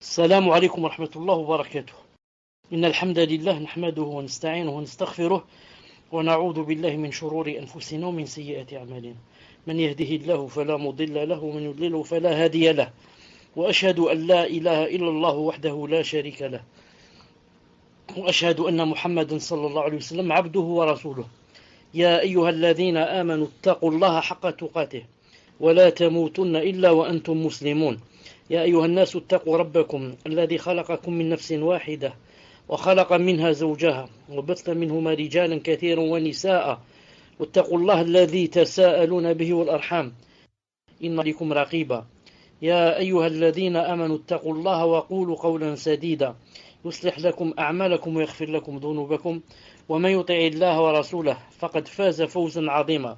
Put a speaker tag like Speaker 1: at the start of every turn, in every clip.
Speaker 1: السلام عليكم ورحمة الله وبركاته. إن الحمد لله نحمده ونستعينه ونستغفره ونعوذ بالله من شرور أنفسنا ومن سيئات أعمالنا. من يهده الله فلا مضل له ومن يضلله فلا هادي له، وأشهد أن لا إله إلا الله وحده لا شريك له، وأشهد أن محمدا صلى الله عليه وسلم عبده ورسوله. يا أيها الذين آمنوا اتقوا الله حق تقاته ولا تموتن إلا وأنتم مسلمون. يا أيها الناس اتقوا ربكم الذي خلقكم من نفس واحدة وخلق منها زوجها وبث منهما رجالا كثيرا ونساء، واتقوا الله الذي تساءلون به والأرحام إن عليكم رقيبا. يا أيها الذين آمنوا اتقوا الله وقولوا قولا سديدا يصلح لكم أعمالكم ويغفر لكم ذنوبكم، ومن يطع الله ورسوله فقد فاز فوزا عظيما.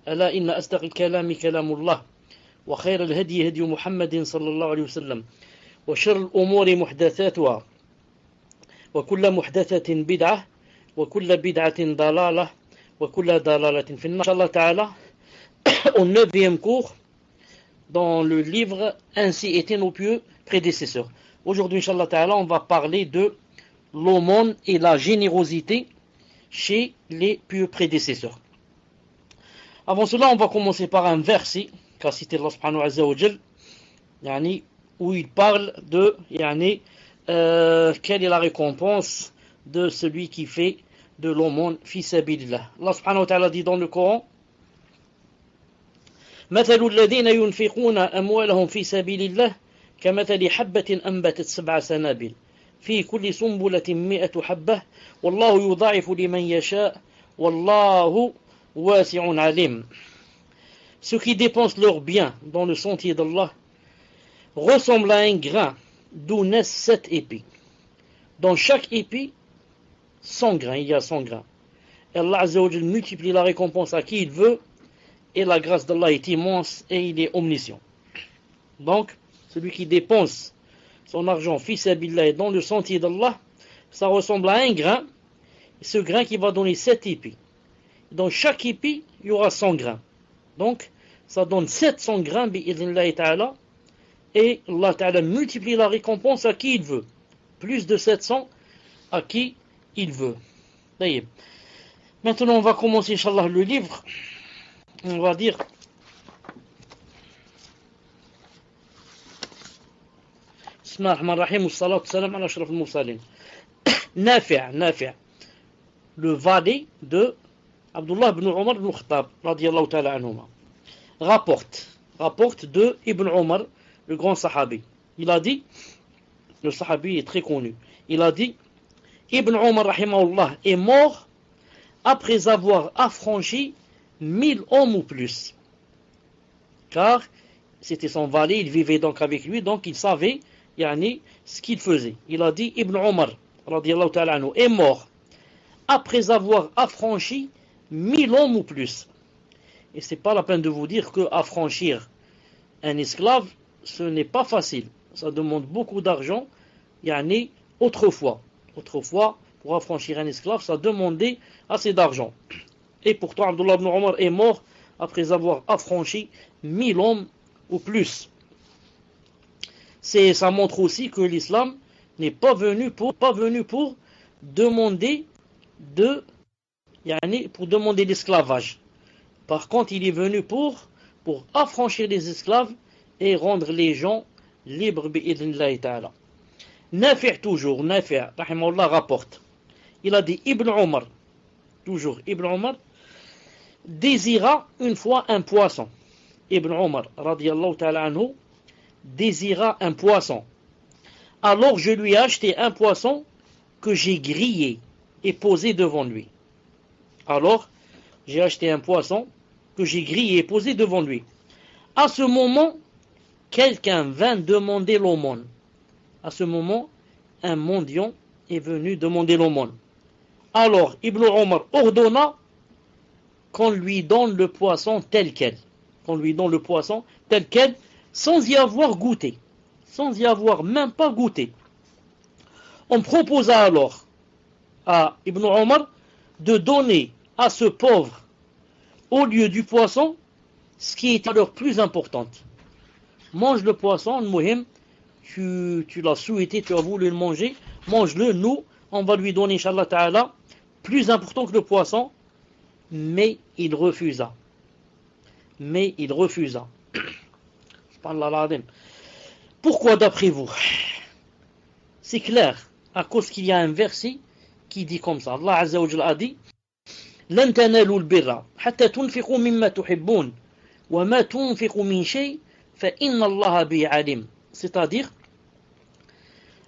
Speaker 1: ألا إن أصدق الكلام كلام الله، وخير الهدي هدي محمد صلى الله عليه وسلم، وشر الأمور محدثاتها، وكل محدثة بدعة، وكل بدعة ضلالة، وكل ضلالة في النار. Inch'Allah Ta'ala, au 9e cours dans le livre Ainsi étaient nos pieux prédécesseurs. Aujourd'hui, Inch'Allah Ta'ala, on va parler de l'aumône et la générosité chez les pieux prédécesseurs. Avant cela, on va commencer par un verset qu'a cité Allah subhanahu wa ta'ala, où il parle de quelle est la récompense de celui qui fait de l'aumône fi sabilillah. Allah subhanahu wa ta'ala dit dans le Coran: مثل الذين ينفقون أموالهم في سبيل الله كمثل حبة أنبتت 7 سنابل في كل سنبلة 100 حبة والله يضاعف لمن يشاء والله واسع عليم. Ceux qui dépensent leurs biens dans le sentier d'Allah ressemblent à un grain d'où naissent 7 épis. Dans chaque épi, 100 grains, il y a 100 grains. Et Allah Azza wa Jal multiplie la récompense à qui il veut, et la grâce d'Allah est immense et il est omniscient. Donc, celui qui dépense son argent fi sabilillah dans le sentier d'Allah, ça ressemble à un grain, ce grain qui va donner 7 épis. Dans chaque épi, il y aura 100 grains. Donc, ça donne 700 grains, bi'idhnillahi ta'ala, et Allah ta'ala multiplie la récompense à qui il veut. Plus de 700 à qui il veut. D'ailleurs. Maintenant, on va commencer, Inch'Allah, le livre. On va dire Bismillah ar-Rahman ar-Rahim, wassalatu wassalam ala ashraf al-mursalin. Nafi', le valet de Abdullah ibn Omar ibn Khattab, radiyallahu ta'ala anhuma, rapporte de Ibn Omar, le grand sahabi. Il a dit, le sahabi est très connu, il a dit: Ibn Omar rahimahullah est mort après avoir affranchi 1000 hommes ou plus. Car c'était son valet, il vivait donc avec lui, donc il savait ce qu'il faisait. Il a dit: Ibn Omar radiyallahu ta'ala anhu est mort après avoir affranchi 1000 hommes ou plus. Et c'est pas la peine de vous dire que affranchir un esclave, ce n'est pas facile. Ça demande beaucoup d'argent. Autrefois, pour affranchir un esclave, ça demandait assez d'argent. Et pourtant, Abdullah ibn Omar est mort après avoir affranchi 1000 hommes ou plus. Ça montre aussi que l'islam n'est pas venu pour demander l'esclavage. Par contre, il est venu pour affranchir les esclaves et rendre les gens libres bi'idhnillahi ta'ala. Nafi' rahimahullah rapporte. Il a dit: Ibn Omar désira une fois un poisson. Ibn Omar radiyallahu ta'ala anhu désira un poisson. Alors je lui ai acheté un poisson que j'ai grillé et posé devant lui. Alors, j'ai acheté un poisson que j'ai grillé et posé devant lui. À ce moment, quelqu'un vint demander l'aumône. À ce moment, un mendiant est venu demander l'aumône. Alors, Ibn Omar ordonna qu'on lui donne le poisson tel quel. Sans y avoir goûté. Sans y avoir même pas goûté. On proposa alors à Ibn Omar de donner à ce pauvre, au lieu du poisson, ce qui est la valeur plus importante. Mange le poisson, muhim, tu l'as souhaité, tu as voulu le manger, mange-le. Nous, on va lui donner, Inch'Allah Ta'ala, plus important que le poisson, mais il refusa. Mais il refusa. Pourquoi d'après vous? C'est clair, à cause qu'il y a un verset qui dit comme ça. Allah Azza wa Jalla a dit لن تنالوا البر حتى تنفقوا مما تحبون وما تنفقوا من شيء فإن الله به عليم. C'est-à-dire,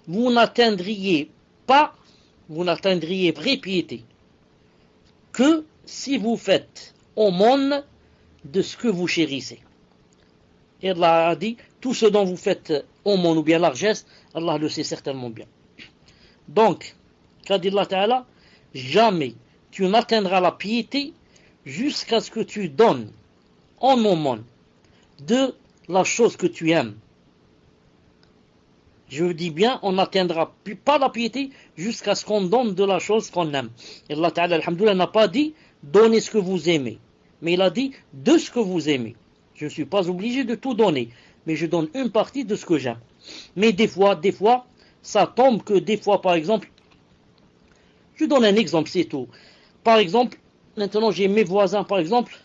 Speaker 1: vous n'atteindriez vraie piété que si vous faites aumône de ce que vous chérissez. Et Allah a dit, tout ce dont vous faites aumône ou bien largesse, Allah le sait certainement bien. Donc, qu'a dit Allah Ta'ala, jamais tu n'atteindras la piété jusqu'à ce que tu donnes en aumône de la chose que tu aimes. Je dis bien, on n'atteindra pas la piété jusqu'à ce qu'on donne de la chose qu'on aime. Et Allah Ta'ala, alhamdoulilah, n'a pas dit donnez ce que vous aimez, mais il a dit de ce que vous aimez. Je ne suis pas obligé de tout donner, mais je donne une partie de ce que j'aime. Mais des fois, ça tombe que des fois, par exemple, je donne un exemple, c'est tout. Par exemple, maintenant j'ai mes voisins, par exemple,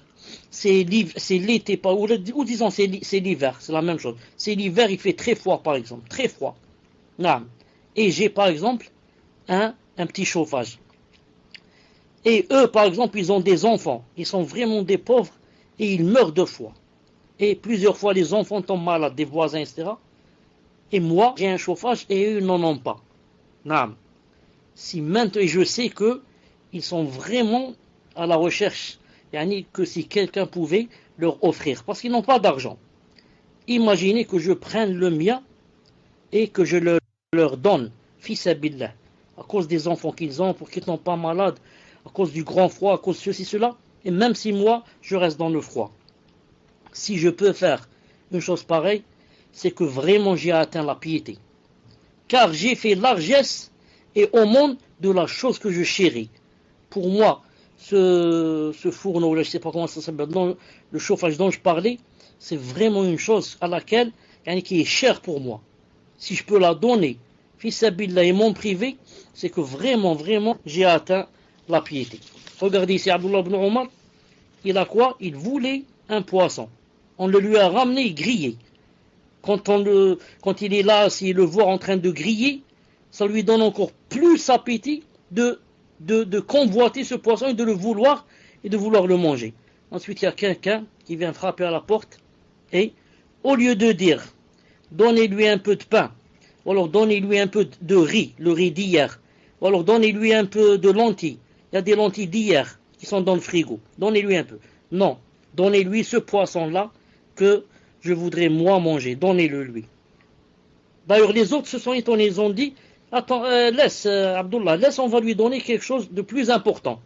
Speaker 1: c'est l'été, ou disons c'est l'hiver, c'est la même chose. C'est l'hiver, il fait très froid, par exemple, très froid. Et j'ai, par exemple, un petit chauffage. Et eux, par exemple, ils ont des enfants, ils sont vraiment des pauvres, et ils meurent de froid. Et plusieurs fois, les enfants tombent malades, des voisins, etc. Et moi, j'ai un chauffage, et eux n'en ont pas. Si maintenant, et je sais que ils sont vraiment à la recherche, que si quelqu'un pouvait leur offrir, parce qu'ils n'ont pas d'argent. Imaginez que je prenne le mien et que je leur donne, fils abillah, à cause des enfants qu'ils ont, pour qu'ils ne soient pas malades, à cause du grand froid, à cause de ceci, cela, et même si moi, je reste dans le froid. Si je peux faire une chose pareille, c'est que vraiment j'ai atteint la piété. Car j'ai fait largesse et au monde de la chose que je chéris. Pour moi, ce fourneau, je ne sais pas comment ça s'appelle, le chauffage dont je parlais, c'est vraiment une chose à laquelle, qui est chère pour moi. Si je peux la donner, fils abillah et mon privé, c'est que vraiment, j'ai atteint la piété. Regardez ici, Abdullah ibn Omar, il a quoi? Il voulait un poisson. On le lui a ramené grillé. Quand il est là, s'il le voit en train de griller, ça lui donne encore plus appétit de convoiter ce poisson et de le vouloir et de vouloir le manger. Ensuite, il y a quelqu'un qui vient frapper à la porte et au lieu de dire donnez-lui un peu de pain, ou alors donnez-lui un peu de riz, le riz d'hier, ou alors donnez-lui un peu de lentilles, il y a des lentilles d'hier qui sont dans le frigo, donnez-lui un peu. Non, donnez-lui ce poisson-là que je voudrais moi manger, donnez-le lui. D'ailleurs, les autres se sont étonnés, ils ont dit attends, laisse Abdullah, on va lui donner quelque chose de plus important.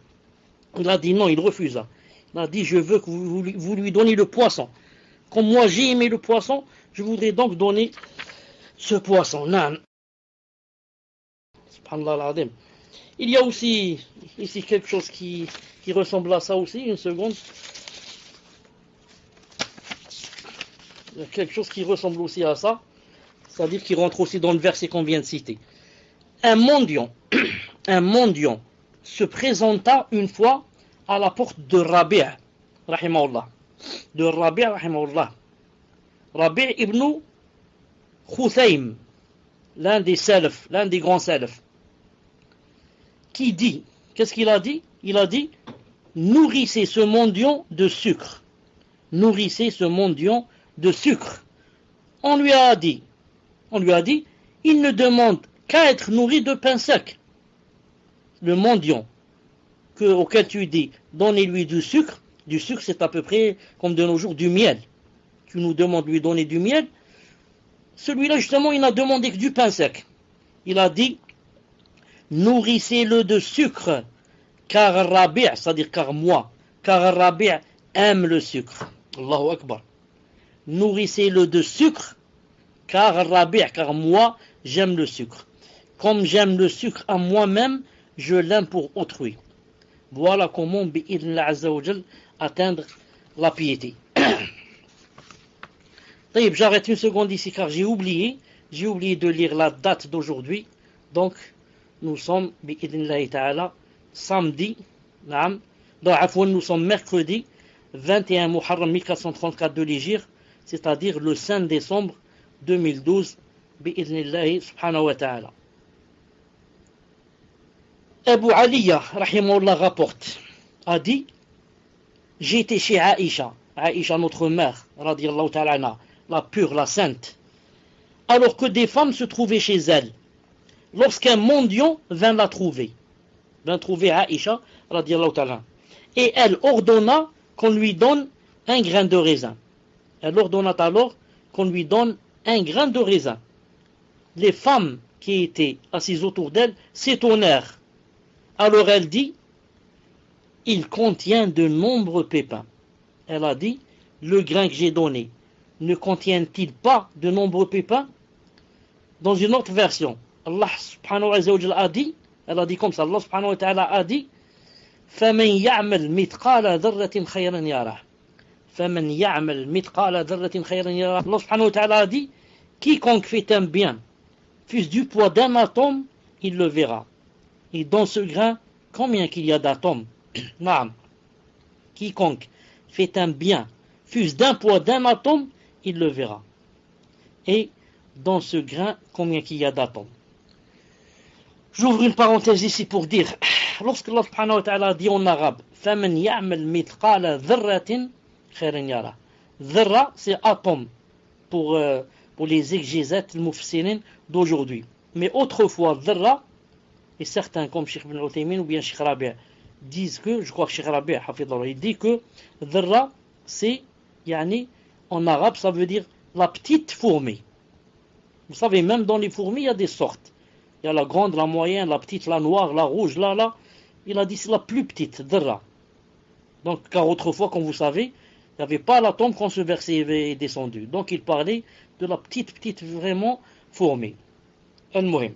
Speaker 1: Il a dit non, il refusa. Il a dit je veux que vous lui donniez le poisson. Comme moi j'ai aimé le poisson, je voudrais donc donner ce poisson. Subhanallah al-Azim. Il y a aussi ici quelque chose qui ressemble à ça aussi, une seconde. Il y a quelque chose qui ressemble aussi à ça, c'est-à-dire qui rentre aussi dans le verset qu'on vient de citer. Un mendiant se présenta une fois à la porte de Rabi' rahimahullah. Rabi' ibn Khuthaym, l'un des grands salafs, qui dit, qu'est-ce qu'il a dit? Il a dit, nourrissez ce mendiant de sucre. Nourrissez ce mendiant de sucre. On lui a dit, il ne demande qu'à être nourri de pain sec. Le mendiant auquel tu dis, donnez-lui du sucre c'est à peu près comme de nos jours du miel. Tu nous demandes de lui donner du miel. Celui-là justement, il n'a demandé que du pain sec. Il a dit, nourrissez-le de sucre, car Rabi', c'est-à-dire car Rabi' aime le sucre. Allahu Akbar. Nourrissez-le de sucre, car Rabi', car moi, j'aime le sucre. Comme j'aime le sucre à moi-même, je l'aime pour autrui. Voilà comment, bi'idhnillah azza wa jal, atteindre la piété. J'arrête une seconde ici, car j'ai oublié J'ai oublié de lire la date d'aujourd'hui. Donc, nous sommes, bi'idhnillahi ta'ala, samedi, naam. Donc, afwan, nous sommes mercredi, 21 Muharram 1434 de l'Hégire, c'est-à-dire le 5 décembre 2012, bi'idhnillahi subhanahu wa ta'ala. Abu Aliya, rahimahullah, rapporte, a dit, j'ai été chez Aïcha, Aïcha notre mère, radiyallahu ta'ala anha, la pure, la sainte, alors que des femmes se trouvaient chez elle, lorsqu'un mendiant vint la trouver, Aïcha, radiyallahu ta'ala, et elle ordonna qu'on lui donne un grain de raisin. Elle ordonna alors qu'on lui donne un grain de raisin. Les femmes qui étaient assises autour d'elle s'étonnèrent. Alors elle dit, il contient de nombreux pépins. Elle a dit, le grain que j'ai donné, ne contient-il pas de nombreux pépins? Dans une autre version, Allah subhanahu wa ta'ala a dit, elle a dit comme ça, Allah subhanahu wa ta'ala a dit, فَمَنْ يَعْمَلْ مِثْقَالَ ذَرَّةٍ خَيْرًا يَرَهُ فَمَنْ يَعْمَلْ مِثْقَالَ ذَرَّةٍ خَيْرًا يَرَهُ. Allah subhanahu wa ta'ala a dit, quiconque fait un bien, fût-ce du poids d'un atome, il le verra. Et dans ce grain, combien qu'il y a d'atomes? Naam. Quiconque fait un bien, fût-ce d'un poids d'un atome, il le verra. Et dans ce grain, combien qu'il y a d'atomes? J'ouvre une parenthèse ici pour dire, lorsque Allah subhanahu wa ta'ala dit en arabe, فَمَنْ يَعْمَلْ مِثْقَالَ ذَرَّةٍ خَيْرًا يَرَهُ. Dharra, c'est atome, pour les exégètes, les mufassirin d'aujourd'hui. Mais autrefois, dharra, et certains comme Cheikh Ibn Uthaymin ou bien Cheikh Rabi' disent que, je crois que Cheikh Rabi' hafidhullah, il dit que dharra, c'est, en arabe, ça veut dire la petite fourmi. Vous savez, même dans les fourmis, il y a des sortes. Il y a la grande, la moyenne, la petite, la noire, la rouge, là. Il a dit c'est la plus petite, dharra. Donc, car autrefois, comme vous savez, il n'y avait pas l'atome quand ce verset est descendu. Donc, il parlait de la petite, vraiment, fourmi. Al-Muhim.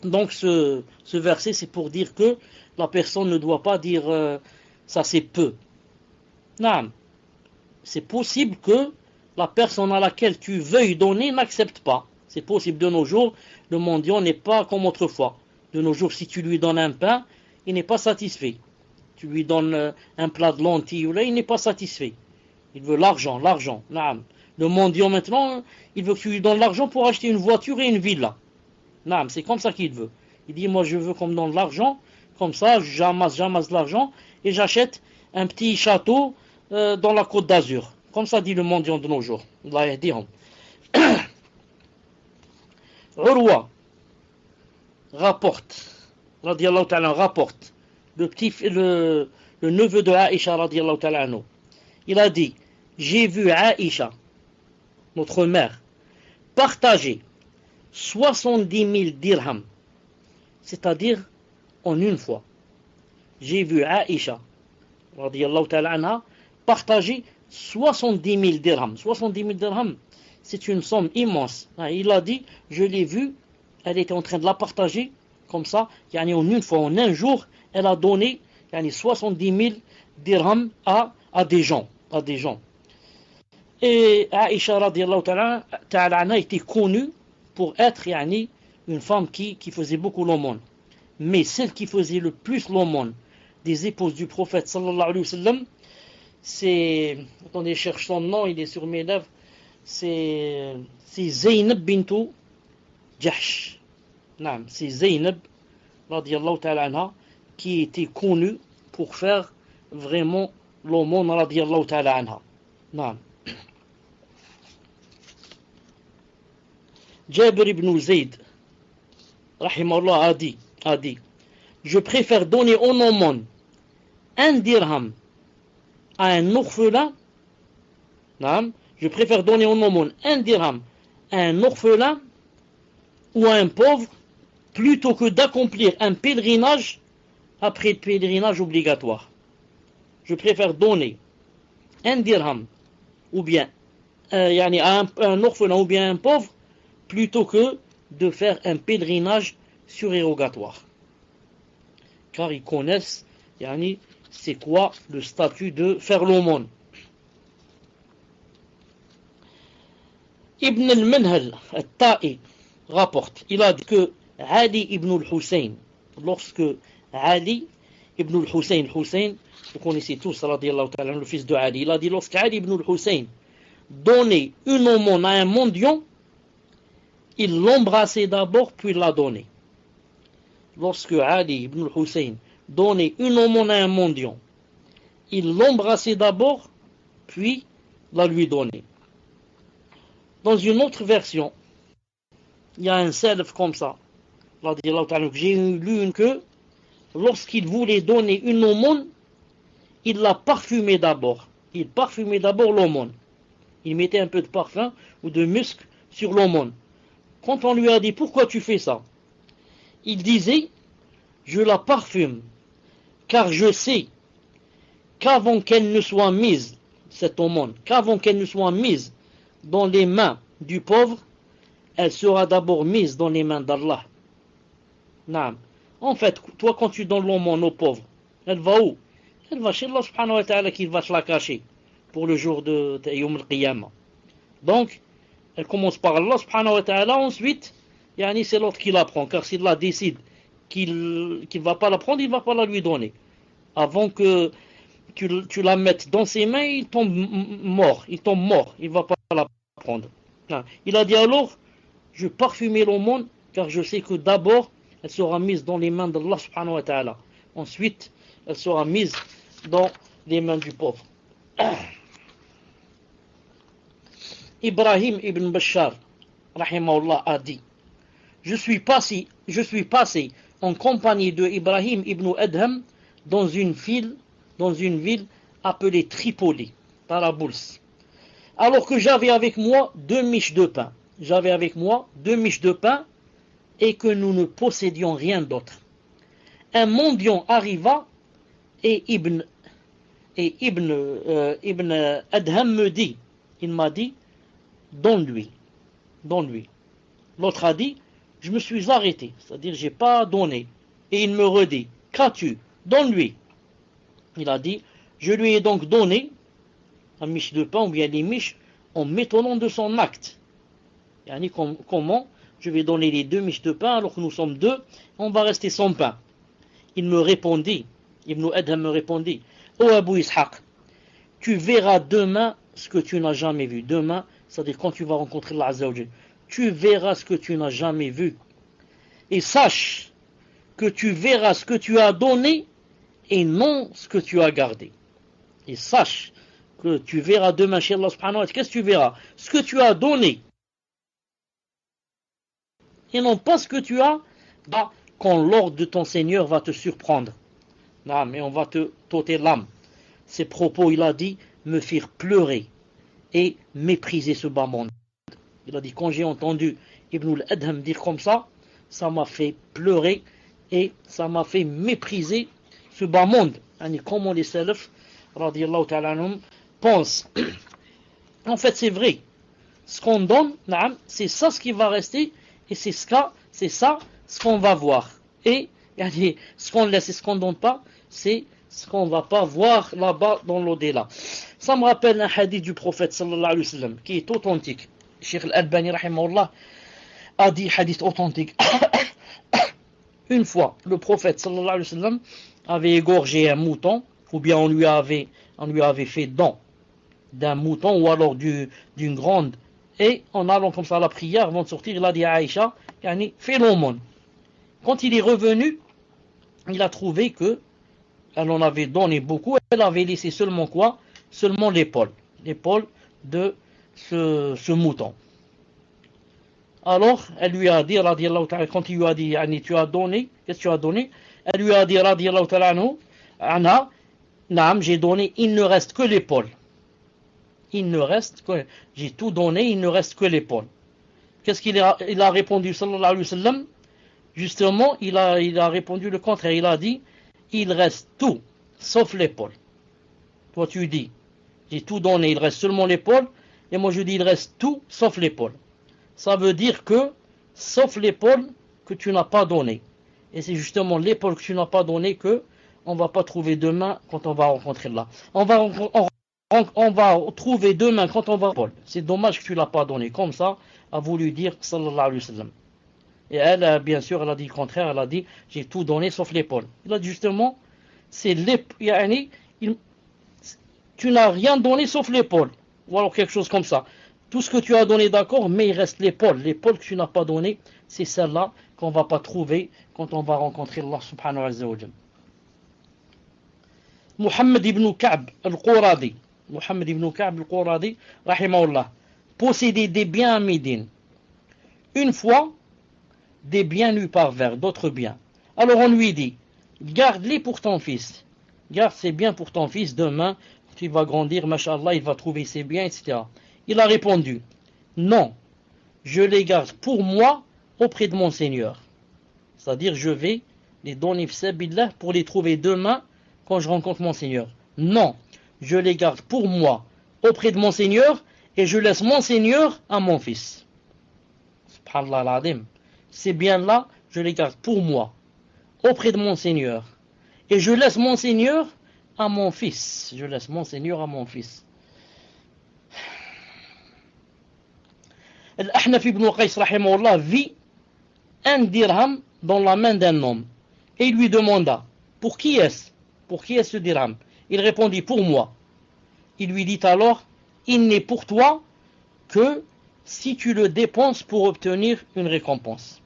Speaker 1: Donc, ce verset, c'est pour dire que la personne ne doit pas dire ça c'est peu. Non. C'est possible que la personne à laquelle tu veuilles donner n'accepte pas. C'est possible de nos jours, le mendiant n'est pas comme autrefois. De nos jours, si tu lui donnes un pain, il n'est pas satisfait. Tu lui donnes un plat de lentilles, il n'est pas satisfait. Il veut l'argent. Naam. Le mendiant maintenant, il veut que tu lui donnes l'argent pour acheter une voiture et une villa. Naam, c'est comme ça qu'il veut. Il dit, moi je veux qu'on me donne l'argent, comme ça j'amasse l'argent et j'achète un petit château dans la Côte d'Azur. Comme ça dit le mendiant de nos jours. Allah yahdihum. Urwa rapporte, radiyallahu ta'ala, rapporte, le neveu de Aïcha, radiyallahu ta'ala, il a dit, j'ai vu Aïcha, notre mère, partager 70 000 dirhams, c'est-à-dire en une fois. J'ai vu Aïcha, radiyallahu ta'ala anha, partager 70 000 dirhams. 70 000 dirhams, c'est une somme immense. Il a dit, je l'ai vue, elle était en train de la partager, comme ça, en une fois, en un jour, elle a donné 70 000 dirhams à des gens. Et Aïcha radiyallahu ta'ala anha était connue pour être une femme qui faisait beaucoup l'aumône. Mais celle qui faisait le plus l'aumône des épouses du prophète sallallahu alayhi wa sallam, c'est, attendez, je cherche son nom, il est sur mes lèvres, c'est Zaynab bintou Jahsh. Non, c'est Zaynab radiyallahu ta'ala anha qui était connue pour faire vraiment l'aumône radiyallahu ta'ala anha. Non. Jabir ibn Zayd rahimahullah a dit, je préfère donner en aumône un dirham à un orphelin. Non, je préfère donner en aumône un dirham à un orphelin ou à un pauvre plutôt que d'accomplir un pèlerinage après le pèlerinage obligatoire. Je préfère donner un dirham ou bien à un orphelin ou bien à un pauvre plutôt que de faire un pèlerinage surérogatoire. Car ils connaissent c'est quoi le statut de faire l'aumône. Ibn al-Manhal al-Ta'i rapporte, il a dit que Ali ibn al-Hussein, lorsque Ali ibn al-Hussein, vous connaissez tous, radiallahu ta'ala, le fils de Ali, il a dit lorsque Ali ibn al-Hussein donnait une aumône à un mendiant, il l'embrassait d'abord puis l'a donnée. Lorsque Ali ibn al-Hussein donnait une aumône à un mendiant, il l'embrassait d'abord puis la lui donnait. Dans une autre version, il y a un salaf comme ça, que j'ai lu que lorsqu'il voulait donner une aumône, il la parfumait d'abord. Il parfumait d'abord l'aumône. Il mettait un peu de parfum ou de musc sur l'aumône. Quand on lui a dit pourquoi tu fais ça, il disait je la parfume car je sais qu'avant qu'elle ne soit mise, cette aumône, qu'avant qu'elle ne soit mise dans les mains du pauvre, elle sera d'abord mise dans les mains d'Allah. Naam. En fait, toi quand tu donnes l'aumône au pauvre, elle va où? Elle va chez Allah subhanahu wa ta'ala qui va te la cacher pour le jour de Yawm al-Qiyamah. Donc, elle commence par Allah subhanahu wa ta'ala, ensuite, c'est l'autre qui la prend, car s'il la décide qu'il ne va pas la prendre, il ne va pas la lui donner. Avant que tu la mettes dans ses mains, il tombe mort, il ne va pas la prendre. Il a dit alors, je parfumerai l'aumône, car je sais que d'abord, elle sera mise dans les mains d'Allah subhanahu wa ta'ala. Ensuite, elle sera mise dans les mains du pauvre. Ibrahim ibn Bashar, rahimahullah, a dit, je suis passé en compagnie de Ibrahim ibn Adham dans une ville appelée Tripoli, Tarabulls. Alors que j'avais avec moi 2 miches de pain. Et que nous ne possédions rien d'autre. Un mendiant arriva et Ibn Adham me dit, il m'a dit, donne-lui. L'autre a dit, je me suis arrêté, c'est-à-dire j'ai pas donné. Et il me redit, qu'as-tu? Donne-lui. Il a dit, je lui ai donc donné un miche de pain ou bien les miches en m'étonnant de son acte. Comment je vais donner les 2 miches de pain alors que nous sommes 2, on va rester sans pain. Il me répondit, Ibn Adham me répondit, ô Abu Ishaq, tu verras demain ce que tu n'as jamais vu. Demain, c'est-à-dire quand tu vas rencontrer Allah Azza wa Jal, tu verras ce que tu n'as jamais vu. Et sache que tu verras ce que tu as donné et non ce que tu as gardé. Et sache que tu verras demain chez Allah subhanahu wa ta'ala, qu'est-ce que tu verras? Ce que tu as donné. Et non pas ce que tu as, quand l'ordre de ton Seigneur va te surprendre. Non, mais on va te t'ôter l'âme. Ces propos, il a dit, me firent pleurer et mépriser ce bas monde. Il a dit, quand j'ai entendu Ibn al-Adham dire comme ça m'a fait pleurer et ça m'a fait mépriser ce bas monde. Comment les salafs, radiyallahu ta'ala anhum, pensent. En fait, c'est vrai. Ce qu'on donne, c'est ça ce qui va rester et c'est ça ce qu'on va voir. Et ce qu'on laisse et ce qu'on ne donne pas, c'est ce qu'on ne va pas voir là-bas dans l'au-delà. Ça me rappelle un hadith du prophète sallallahu alayhi wa sallam qui est authentique. Cheikh Al-Albani rahimahullah a dit hadith authentique. Une fois, le prophète sallallahu alayhi wa sallam avait égorgé un mouton, ou bien on lui avait fait don d'un mouton ou alors d'une grande. Et en allant comme ça à la prière, avant de sortir, il a dit à Aïcha, fais l'aumône. Quand il est revenu, il a trouvé que elle en avait donné beaucoup, elle avait laissé seulement quoi? Seulement l'épaule de ce mouton. Alors, elle lui a dit, radiallahu ta'ala, quand il lui a dit, tu as donné, qu'est-ce que tu as donné? Elle lui a dit, radiallahu ta'ala, anha, naam, j'ai donné, il ne reste que l'épaule. J'ai tout donné, il ne reste que l'épaule. Qu'est-ce qu'il a répondu, sallallahu alayhi wa sallam? Justement, il a répondu le contraire. Il a dit, il reste tout, sauf l'épaule. Toi, tu dis, j'ai tout donné, il reste seulement l'épaule. Et moi, je dis, il reste tout, sauf l'épaule. Ça veut dire que, sauf l'épaule que tu n'as pas donné. Et c'est justement l'épaule que tu n'as pas donné que on ne va pas trouver demain quand on va rencontrer Allah. On va on va trouver demain quand on va Paul. C'est dommage que tu l'as pas donné. Comme ça, a voulu dire sallallahu alayhi wa sallam. Et elle, bien sûr, elle a dit le contraire. Elle a dit j'ai tout donné sauf l'épaule. Il a dit justement, c'est l'épaule. Tu n'as rien donné sauf l'épaule. Ou alors quelque chose comme ça. Tout ce que tu as donné, d'accord, mais il reste l'épaule. L'épaule que tu n'as pas donnée, c'est celle-là qu'on ne va pas trouver quand on va rencontrer Allah subhanahu wa ta'ala. Muhammad ibn Ka'b al-Quradi. Muhammad ibn Ka'b al-Quradi, rahimahullah, possédait des biens à Médine. Une fois, des biens lui parvinrent, d'autres biens. Alors on lui dit, garde-les pour ton fils. Garde ces biens pour ton fils, demain, tu vas grandir, mashallah, il va trouver ses biens, etc. Il a répondu, non, je les garde pour moi auprès de mon Seigneur. C'est-à-dire, je vais les donner pour les trouver demain quand je rencontre mon Seigneur. Non, je les garde pour moi auprès de mon Seigneur et je laisse mon Seigneur à mon fils. Subhanallah al-Azim. Ces biens-là, je les garde pour moi auprès de mon Seigneur et je laisse mon Seigneur à mon fils. Je laisse mon Seigneur à mon fils. Al-Ahnaf ibn Qais rahimahullah vit un dirham dans la main d'un homme et il lui demanda, pour qui est-ce? Pour qui est ce dirham? Il répondit, pour moi. Il lui dit alors, il n'est pour toi que si tu le dépenses pour obtenir une récompense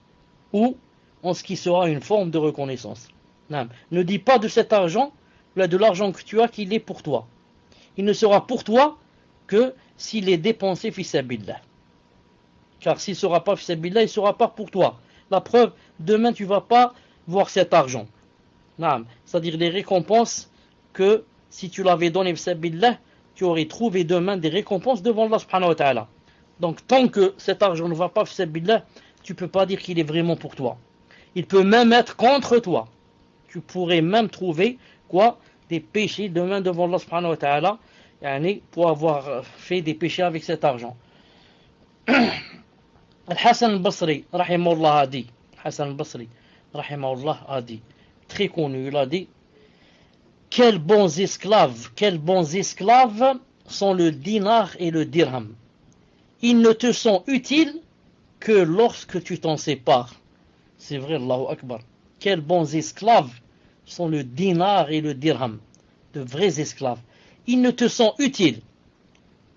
Speaker 1: ou en ce qui sera une forme de reconnaissance. Non. Ne dis pas de cet argent, de l'argent que tu as, qu'il est pour toi. Il ne sera pour toi que s'il est dépensé fi sabilillah. Car s'il ne sera pas fi sabilillah, il ne sera pas pour toi. La preuve, demain tu ne vas pas voir cet argent. Non. C'est-à-dire les récompenses que si tu l'avais donné fi sabilillah, tu aurais trouvé demain des récompenses devant Allah subhanahu wa ta'ala. Donc tant que cet argent ne va pas fi sabilillah, tu ne peux pas dire qu'il est vraiment pour toi. Il peut même être contre toi. Tu pourrais même trouver quoi? Des péchés demain devant Allah subhanahu wa ta'ala, pour avoir fait des péchés avec cet argent. Al-Hassan al-Basri, rahimahullah, a dit, Hassan al-Basri, rahimahullah, a dit, très connu, il a dit, quels bons esclaves sont le dinar et le dirham. Ils ne te sont utiles que lorsque tu t'en sépares. C'est vrai, Allahu Akbar. Quels bons esclaves sont le dinar et le dirham. De vrais esclaves. Ils ne te sont utiles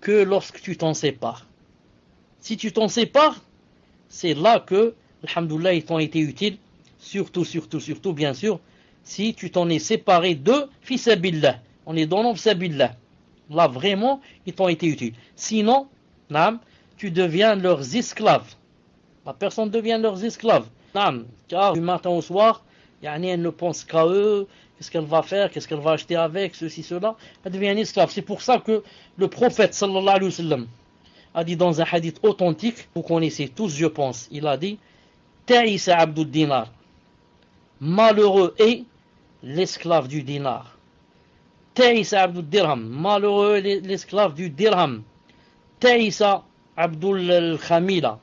Speaker 1: que lorsque tu t'en sépares. Si tu t'en sépares, c'est là que, alhamdoulilah, ils t'ont été utiles. Surtout, bien sûr, si tu t'en es séparé de fissabillah. On est dans fissabillah. Là, vraiment, ils t'ont été utiles. Sinon, tu deviens leurs esclaves. La personne devient leurs esclaves. Car du matin au soir, elle ne pense qu'à eux, qu'est-ce qu'elle va faire, qu'est-ce qu'elle va acheter avec, ceci, cela. Elle devient un esclave. C'est pour ça que le prophète sallallahu alayhi wa sallam a dit dans un hadith authentique, vous connaissez tous, je pense, il a dit, Ta'isa abdul dinar. Malheureux est l'esclave du dinar. Ta'isa abdul dirham. Malheureux est l'esclave du dirham. Ta'isa abdul khamila.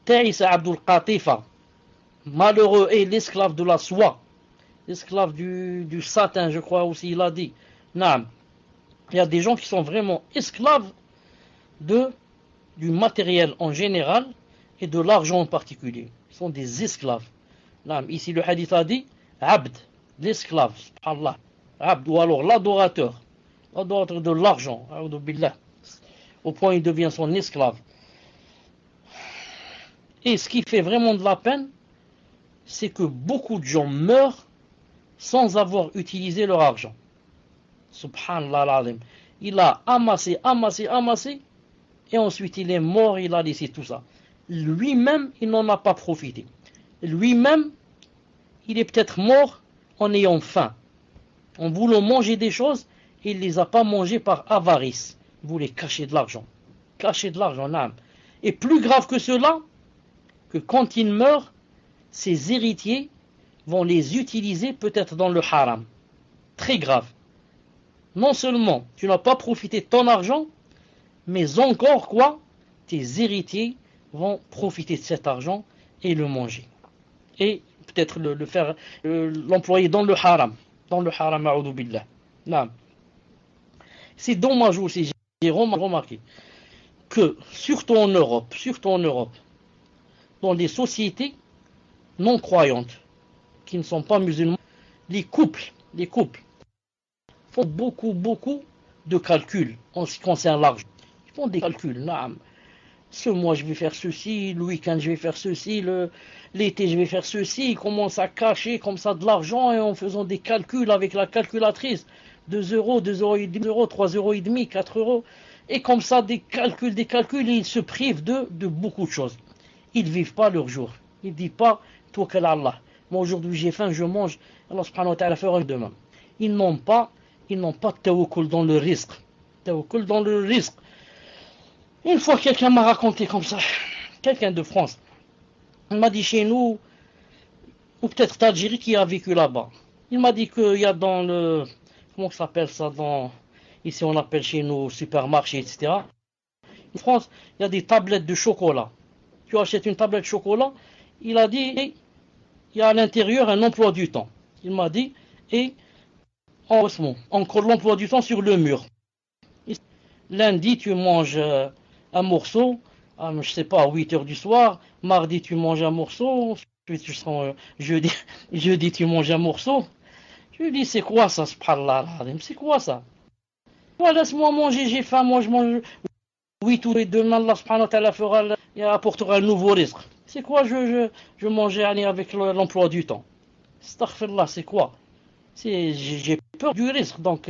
Speaker 1: Ta'isa abdul qatifa. Malheureux est l'esclave de la soie. L'esclave du satin, je crois aussi, il a dit. Naam. Il y a des gens qui sont vraiment esclaves du matériel en général et de l'argent en particulier. Ils sont des esclaves. Naam. Ici, le hadith a dit abd, l'esclave, subhanallah. Abd, ou alors l'adorateur de l'argent, au point où il devient son esclave. Et ce qui fait vraiment de la peine, c'est que beaucoup de gens meurent sans avoir utilisé leur argent. Subhanallah al-Azim. Il a amassé, et ensuite il est mort, il a laissé tout ça. Lui-même, il n'en a pas profité. Lui-même, il est peut-être mort en ayant faim, en voulant manger des choses, et il ne les a pas mangées par avarice. Il voulait cacher de l'argent. Et plus grave que cela, que quand il meurt, ses héritiers vont les utiliser peut-être dans le haram. Très grave. Non seulement tu n'as pas profité de ton argent, mais encore quoi? Tes héritiers vont profiter de cet argent et le manger. Et peut-être l'employer dans le haram. Dans le haram, a'udhu billah. Non. C'est dommage aussi, j'ai remarqué, que surtout en Europe, dans les sociétés non croyantes, qui ne sont pas musulmans, les couples font beaucoup de calculs en ce qui concerne l'argent. Ils font des calculs, naam. Ce mois je vais faire ceci, le week-end je vais faire ceci, l'été je vais faire ceci. Ils commencent à cacher comme ça de l'argent et en faisant des calculs avec la calculatrice. 2 euros, 2 euros et demi, 3 euros et demi, 4 euros. Et comme ça des calculs, et ils se privent de beaucoup de choses. Ils ne vivent pas leur jour. Ils ne disent pas, toi qu'Allah Allah. Moi aujourd'hui j'ai faim, je mange, Allah subhanahu wa ta'ala fera demain. Ils n'ont pas de tawakkul dans le risque. Tawakkul dans le risque. Une fois quelqu'un m'a raconté comme ça, quelqu'un de France, il m'a dit chez nous, ou peut-être d'Algérie qui a vécu là-bas. Il m'a dit qu'il y a dans le, comment ça s'appelle ça, ici on appelle chez nous supermarché, etc. En France, il y a des tablettes de chocolat. Tu achètes une tablette de chocolat, il a dit, il y a à l'intérieur un emploi du temps. Il m'a dit, et encore l'emploi du temps sur le mur. Lundi, tu manges un morceau, je sais pas, à 8 heures du soir. Mardi, tu manges un morceau. Jeudi, tu manges un morceau. Je lui dis, c'est quoi ça, subhanallah, c'est quoi ça? Moi, laisse-moi manger, j'ai faim, moi je mange 8 ou demain, Allah subhanahu wa ta'ala apportera un nouveau risque. C'est quoi je mangeais avec l'emploi du temps? Astaghfirullah, c'est quoi? J'ai peur du risque, donc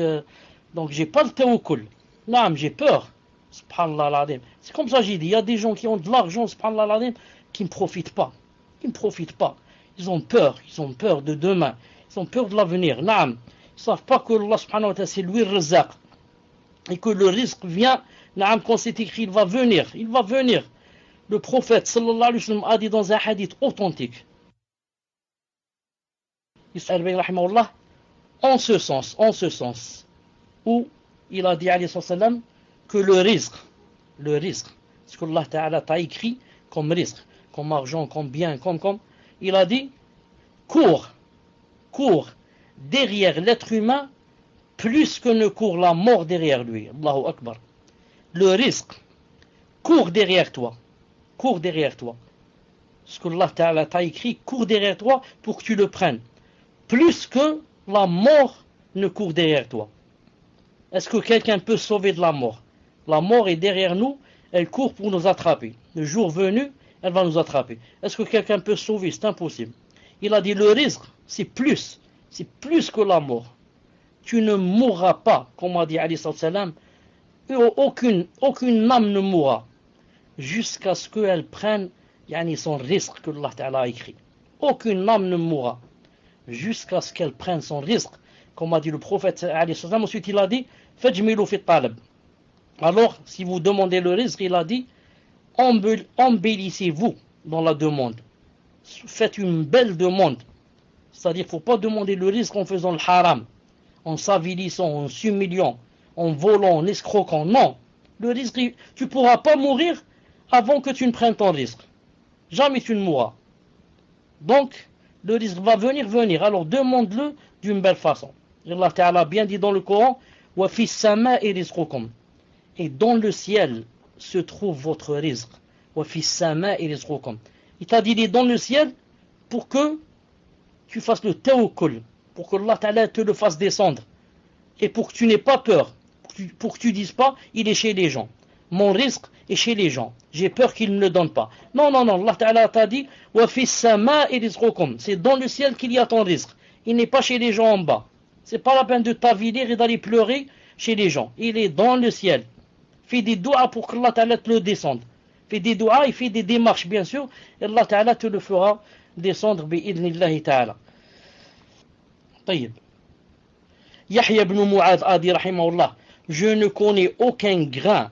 Speaker 1: j'ai pas le tawakkul. Non, j'ai peur. Subhanallah l'azim. C'est comme ça que j'ai dit. Il y a des gens qui ont de l'argent, subhanallah l'azim, qui ne profitent pas. Ils ont peur de demain. Ils ont peur de l'avenir. Naam. Ils ne savent pas que Allah subhanahu wa ta'ala c'est lui le razaq. Et que le risque vient, naam, quand c'est écrit, il va venir. Le prophète sallallahu alayhi wa sallam a dit dans un hadith authentique. En ce sens, où il a dit alayhi sallam que le risque, ce que Allah Ta'ala t'a écrit comme risque, comme argent, comme bien, comme, il a dit, court derrière l'être humain plus que ne court la mort derrière lui. Allahu Akbar. Le risque court derrière toi. Ce que Allah Ta'ala t'a écrit court derrière toi pour que tu le prennes. Plus que la mort ne court derrière toi. Est-ce que quelqu'un peut sauver de la mort? La mort est derrière nous, elle court pour nous attraper. Le jour venu, elle va nous attraper. Est-ce que quelqu'un peut sauver? C'est impossible. Il a dit le risque, c'est plus que la mort. Tu ne mourras pas, comme a dit alayhi salam, aucune âme ne mourra jusqu'à ce qu'elle prenne son risque que Allah Ta'ala a écrit. Aucune âme ne mourra jusqu'à ce qu'elle prenne son risque, comme a dit le prophète alayhi salam. Ensuite il a dit fajmilu fi talab. Alors si vous demandez le risque, il a dit embellissez-vous dans la demande, faites une belle demande. C'est-à-dire qu'il ne faut pas demander le risque en faisant le haram, en s'avilissant, en s'humiliant, en volant, en escroquant. Non, le risque, tu ne pourras pas mourir avant que tu ne prennes ton risque. Jamais tu ne mourras. Donc le risque va venir. Alors demande-le d'une belle façon. Allah Ta'ala a bien dit dans le Coran, wa fis sama'i rizqukum. Et dans le ciel se trouve votre risque. Wa fis sama'i rizqukum. Il t'a dit il est dans le ciel pour que tu fasses le tawakkul, pour que Allah Ta'ala te le fasse descendre. Et pour que tu n'aies pas peur, pour que tu dises pas il est chez les gens. Mon risque est chez les gens. J'ai peur qu'ils ne le donnent pas. Non, Allah Ta'ala t'a dit wa fis sama'i rizqukum. C'est dans le ciel qu'il y a ton risque. Il n'est pas chez les gens en bas. C'est pas la peine de t'avilir et d'aller pleurer chez les gens. Il est dans le ciel. Fais des doigts pour que Allah Ta'ala te le descende. Fais des doigts et fais des démarches bien sûr. Et Allah Ta'ala te le fera descendre bi'idnillahi Ta'ala. طيب. Yahya ibn Mu'adh a dit rahimahullah, je ne connais aucun grain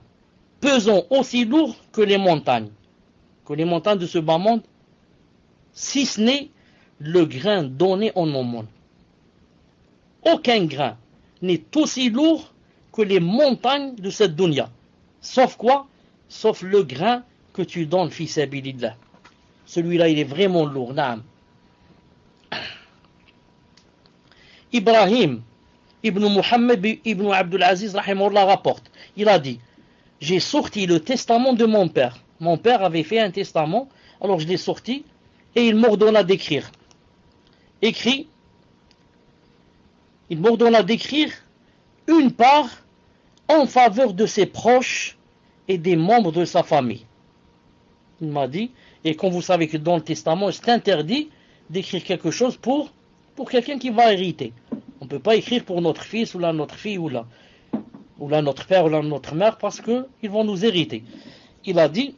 Speaker 1: pesant aussi lourd que les montagnes de ce bas monde, si ce n'est le grain donné en aumône. Aucun grain n'est aussi lourd que les montagnes de cette dunya. Sauf quoi? Sauf le grain que tu donnes fi sabilillah. Celui-là, il est vraiment lourd. Naam. Ibrahim Ibn Muhammad Ibn Abdul Aziz rahimahullah rapporte. Il a dit, j'ai sorti le testament de mon père. Mon père avait fait un testament, alors je l'ai sorti et il m'ordonna d'écrire. Il m'ordonna d'écrire une part en faveur de ses proches et des membres de sa famille. Il m'a dit, et comme vous savez que dans le testament, c'est interdit d'écrire quelque chose pour quelqu'un qui va hériter. On ne peut pas écrire pour notre fils ou là notre fille ou là notre père ou là notre mère parce qu'ils vont nous hériter. Il a dit,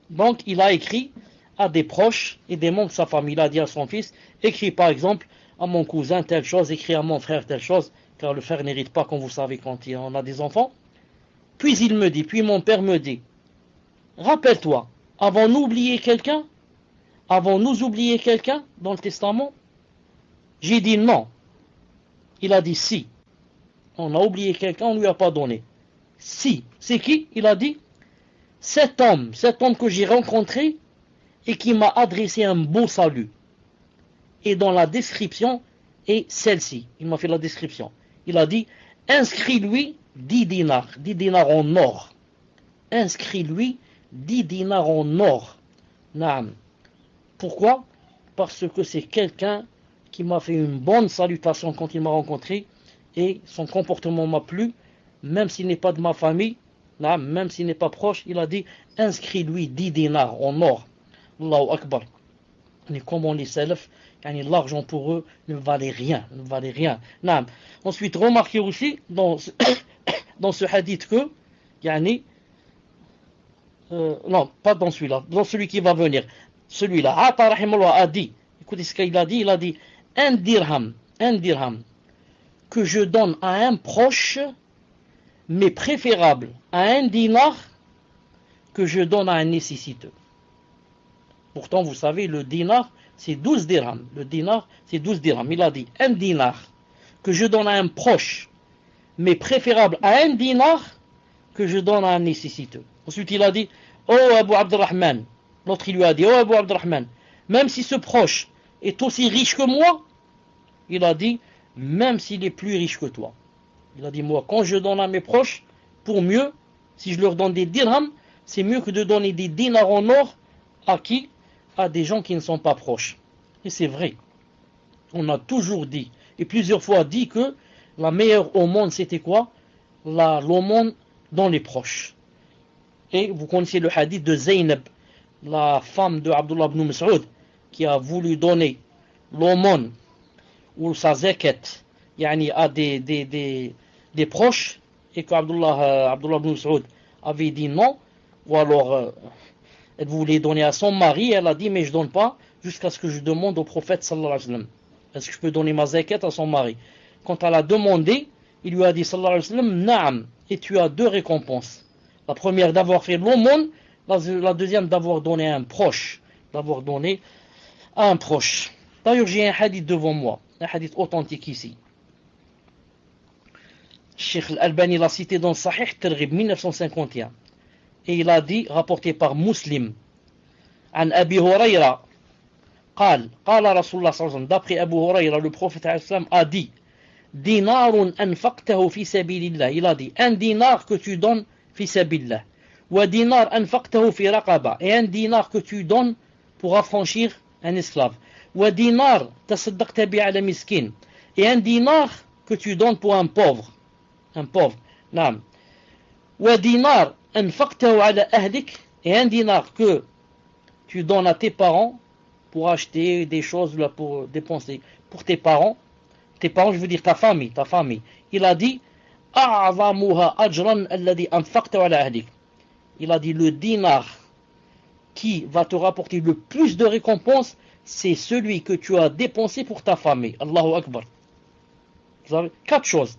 Speaker 1: donc il a écrit à des proches et des membres de sa famille. Il a dit à son fils, écris par exemple à mon cousin telle chose, écris à mon frère telle chose, car le frère n'hérite pas comme vous savez quand on a des enfants. Puis mon père me dit, rappelle-toi, avons-nous oublié quelqu'un dans le testament? J'ai dit non. Il a dit si. On a oublié quelqu'un, on ne lui a pas donné. Si. C'est qui? Il a dit cet homme que j'ai rencontré et qui m'a adressé un beau salut. Et dans la description est celle-ci. Il m'a fait la description. Il a dit, inscris-lui 10 dinars en or. Inscris-lui 10 dinars en or. Naam. Pourquoi? Parce que c'est quelqu'un qui m'a fait une bonne salutation quand il m'a rencontré et son comportement m'a plu, même s'il n'est pas de ma famille, naam, même s'il n'est pas proche, il a dit, inscris-lui 10 dinars en or. Allahu Akbar. Et comme on les salaf, l'argent pour eux ne valait rien. Naam. Ensuite, remarquez aussi dans ce hadith que, non, pas dans celui-là, dans celui qui va venir. Celui-là, Ata rahimahullah a dit, écoutez ce qu'il a dit, un dirham que je donne à un proche, mais préférable à un dinar que je donne à un nécessiteux. Pourtant, vous savez, le dinar, c'est 12 dirhams. Le dinar, c'est 12 dirhams. Il a dit, un dinar que je donne à un proche, mais préférable à un dinar que je donne à un nécessiteux. Ensuite, il a dit, oh Abu Abdurrahman, l'autre il lui a dit, oh Abu Abdurrahman, même si ce proche est aussi riche que moi, il a dit, même s'il est plus riche que toi. Il a dit, moi, quand je donne à mes proches, pour mieux, si je leur donne des dirhams, c'est mieux que de donner des dinars en or à qui? À des gens qui ne sont pas proches. Et c'est vrai. On a toujours dit, et plusieurs fois dit que la meilleure aumône, c'était quoi? L'aumône dans les proches. Et vous connaissez le hadith de Zaynab, la femme de Abdullah ibn Mas'ud, qui a voulu donner l'aumône ou sa zakat à des proches, et qu'Abdullah ibn Mas'ud avait dit non, ou alors elle voulait donner à son mari, elle a dit mais je donne pas jusqu'à ce que je demande au prophète sallallahu alayhi wa sallam. Est-ce que je peux donner ma zakat à son mari? Quand elle a demandé, il lui a dit sallallahu alayhi wa sallam, naam, et tu as 2 récompenses. La première d'avoir fait l'aumône, la deuxième d'avoir donné à un proche. D'ailleurs j'ai un hadith devant moi, un hadith authentique ici. Cheikh Al-Albani l'a cité dans Sahih Targhib 1951. Et il a dit, rapporté par Muslim, عن أبي هريرة قال رسول الله صلى الله عليه وسلم, d'après Abu Huraira, le prophète a dit, دينار أنفقته في سبيل الله, il a dit, un dinar que tu donnes في سبيل الله, ودينار أنفقته في رقبة, et un dinar que tu donnes pour affranchir un esclave, ودينار تصدقت به على مسكين, et un dinar que tu donnes pour un pauvre, نعم, ودينار أنفقته على أهلك, et un dinar que tu donnes à tes parents pour acheter des choses, pour dépenser pour tes parents, je veux dire ta famille. Il a dit أعظمها أجرا الذي أنفقته على أهلك. Il a dit le dinar qui va te rapporter le plus de récompenses, c'est celui que tu as dépensé pour ta famille. Allahu Akbar. Vous avez 4 choses.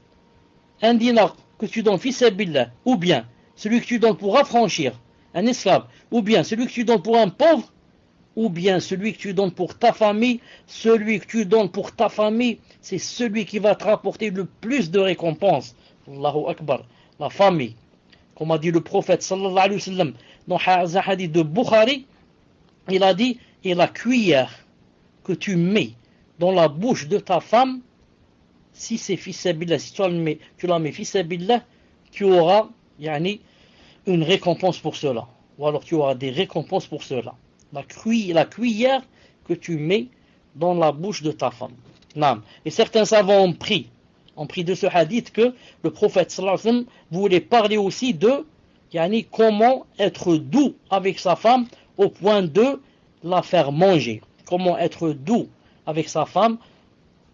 Speaker 1: Un dinar que tu donnes fi sabilillah, ou bien celui que tu donnes pour affranchir un esclave, ou bien celui que tu donnes pour un pauvre, ou bien celui que tu donnes pour ta famille. Celui que tu donnes pour ta famille, c'est celui qui va te rapporter le plus de récompenses. Allahu Akbar. La famille, comme a dit le prophète sallallahu alayhi wa sallam dans un hadith de Bukhari, il a dit, et la cuillère que tu mets dans la bouche de ta femme, si c'est fi sabilillah, si tu la mets fi sabilillah, tu auras une récompense pour cela. Ou alors tu auras des récompenses pour cela. La cuillère que tu mets dans la bouche de ta femme. Naam. Et certains savants ont pris de ce hadith que le prophète sallallahu alayhi wa sallam voulait parler aussi de comment être doux avec sa femme au point de la faire manger. Comment être doux avec sa femme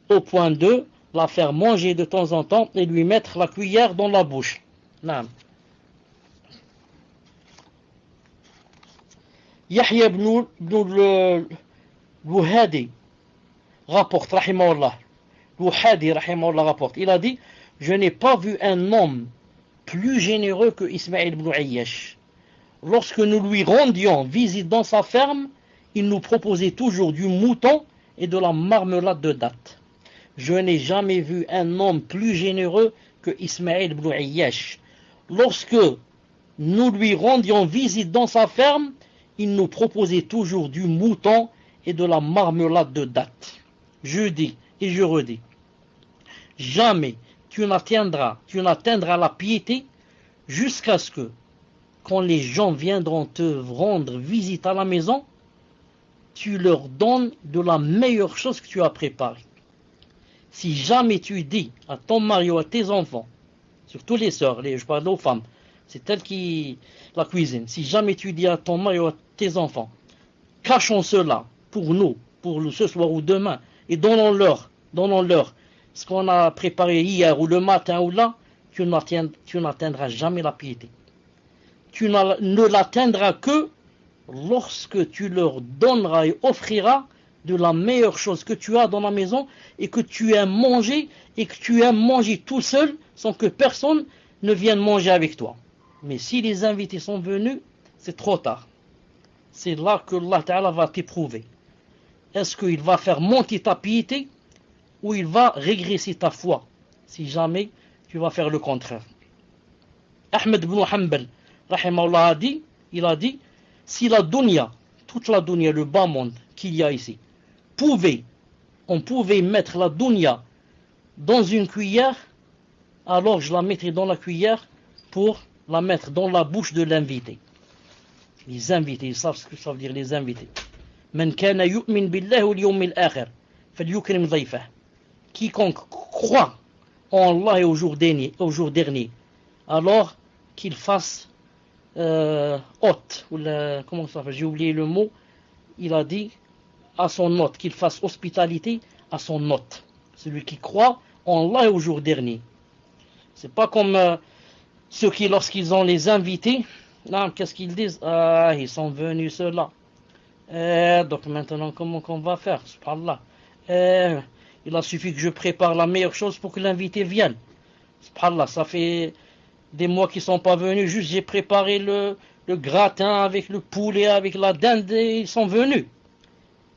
Speaker 1: au point de la faire manger de temps en temps et lui mettre la cuillère dans la bouche. Naam. Yahya ibn al-Wuhadi rapporte, rahimahullah, Wuhadi, rahimahullah, rapporte, il a dit, je n'ai pas vu un homme plus généreux que Ismaïl ibn Ayyash. Lorsque nous lui rendions visite dans sa ferme, il nous proposait toujours du mouton et de la marmelade de date. Je n'ai jamais vu un homme plus généreux que Ismaïl ibn Ayyash. Lorsque nous lui rendions visite dans sa ferme, il nous proposait toujours du mouton et de la marmelade de date. Je dis et je redis, jamais tu n'atteindras la piété jusqu'à ce que, quand les gens viendront te rendre visite à la maison, tu leur donnes de la meilleure chose que tu as préparée. Si jamais tu dis à ton mari ou à tes enfants, surtout les sœurs, je parle aux femmes, c'est elles qui la cuisinent. Si jamais tu dis à ton mari ou à tes enfants, cachons cela pour nous, ce soir ou demain, et donnons-leur ce qu'on a préparé hier ou le matin ou là, tu n'atteindras jamais la piété. Tu ne l'atteindras que lorsque tu leur donneras et offriras de la meilleure chose que tu as dans la maison et que tu aimes manger tout seul sans que personne ne vienne manger avec toi. Mais si les invités sont venus, c'est trop tard. C'est là que Allah Ta'ala va t'éprouver. Est-ce qu'il va faire monter ta piété ou il va régresser ta foi si jamais tu vas faire le contraire? Ahmed ibn Hanbal, rahimahullah, il a dit, si la dunya, toute la dunya, le bas monde qu'il y a ici, on pouvait mettre la dunya dans une cuillère, alors je la mettrais dans la cuillère pour la mettre dans la bouche de l'invité. Les invités, ils savent ce que ça veut dire, les invités. Man kana yu'min billahi wal yawmil akhir falyukrim dhayfah. Quiconque croit en Allah et au jour dernier, alors qu'il fasse hôte, comment ça fait, j'ai oublié le mot, il a dit à son hôte, qu'il fasse hospitalité à son hôte, celui qui croit en Allah et au jour dernier. C'est pas comme ceux qui, lorsqu'ils ont les invités, là, qu'est-ce qu'ils disent? Ah, ils sont venus ceux-là. Donc maintenant, comment qu'on va faire? Subhanallah. Il a suffi que je prépare la meilleure chose pour que l'invité vienne. Subhanallah, ça fait des mois qu'ils ne sont pas venus, juste j'ai préparé le gratin avec le poulet, avec la dinde, et ils sont venus.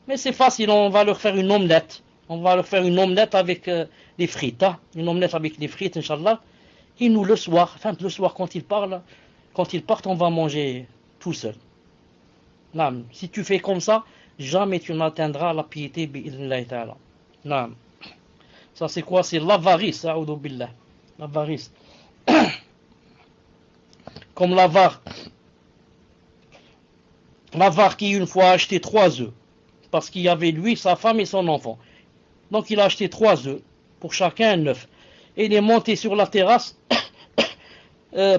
Speaker 1: Mais c'est facile, on va leur faire une omelette. On va leur faire une omelette avec des frites. Hein? Une omelette avec des frites, Inch'Allah. Et nous, le soir, quand ils partent, on va manger tout seul. Naam. Si tu fais comme ça, jamais tu n'atteindras la piété, bi'idhnillahi ta'ala. Naam. Ça c'est quoi? C'est l'avarice, a'udhu billah. L'avarice. Comme l'avare. L'avare qui une fois a acheté 3 œufs. Parce qu'il y avait lui, sa femme et son enfant. Donc il a acheté 3 œufs. Pour chacun un œuf. Et il est monté sur la terrasse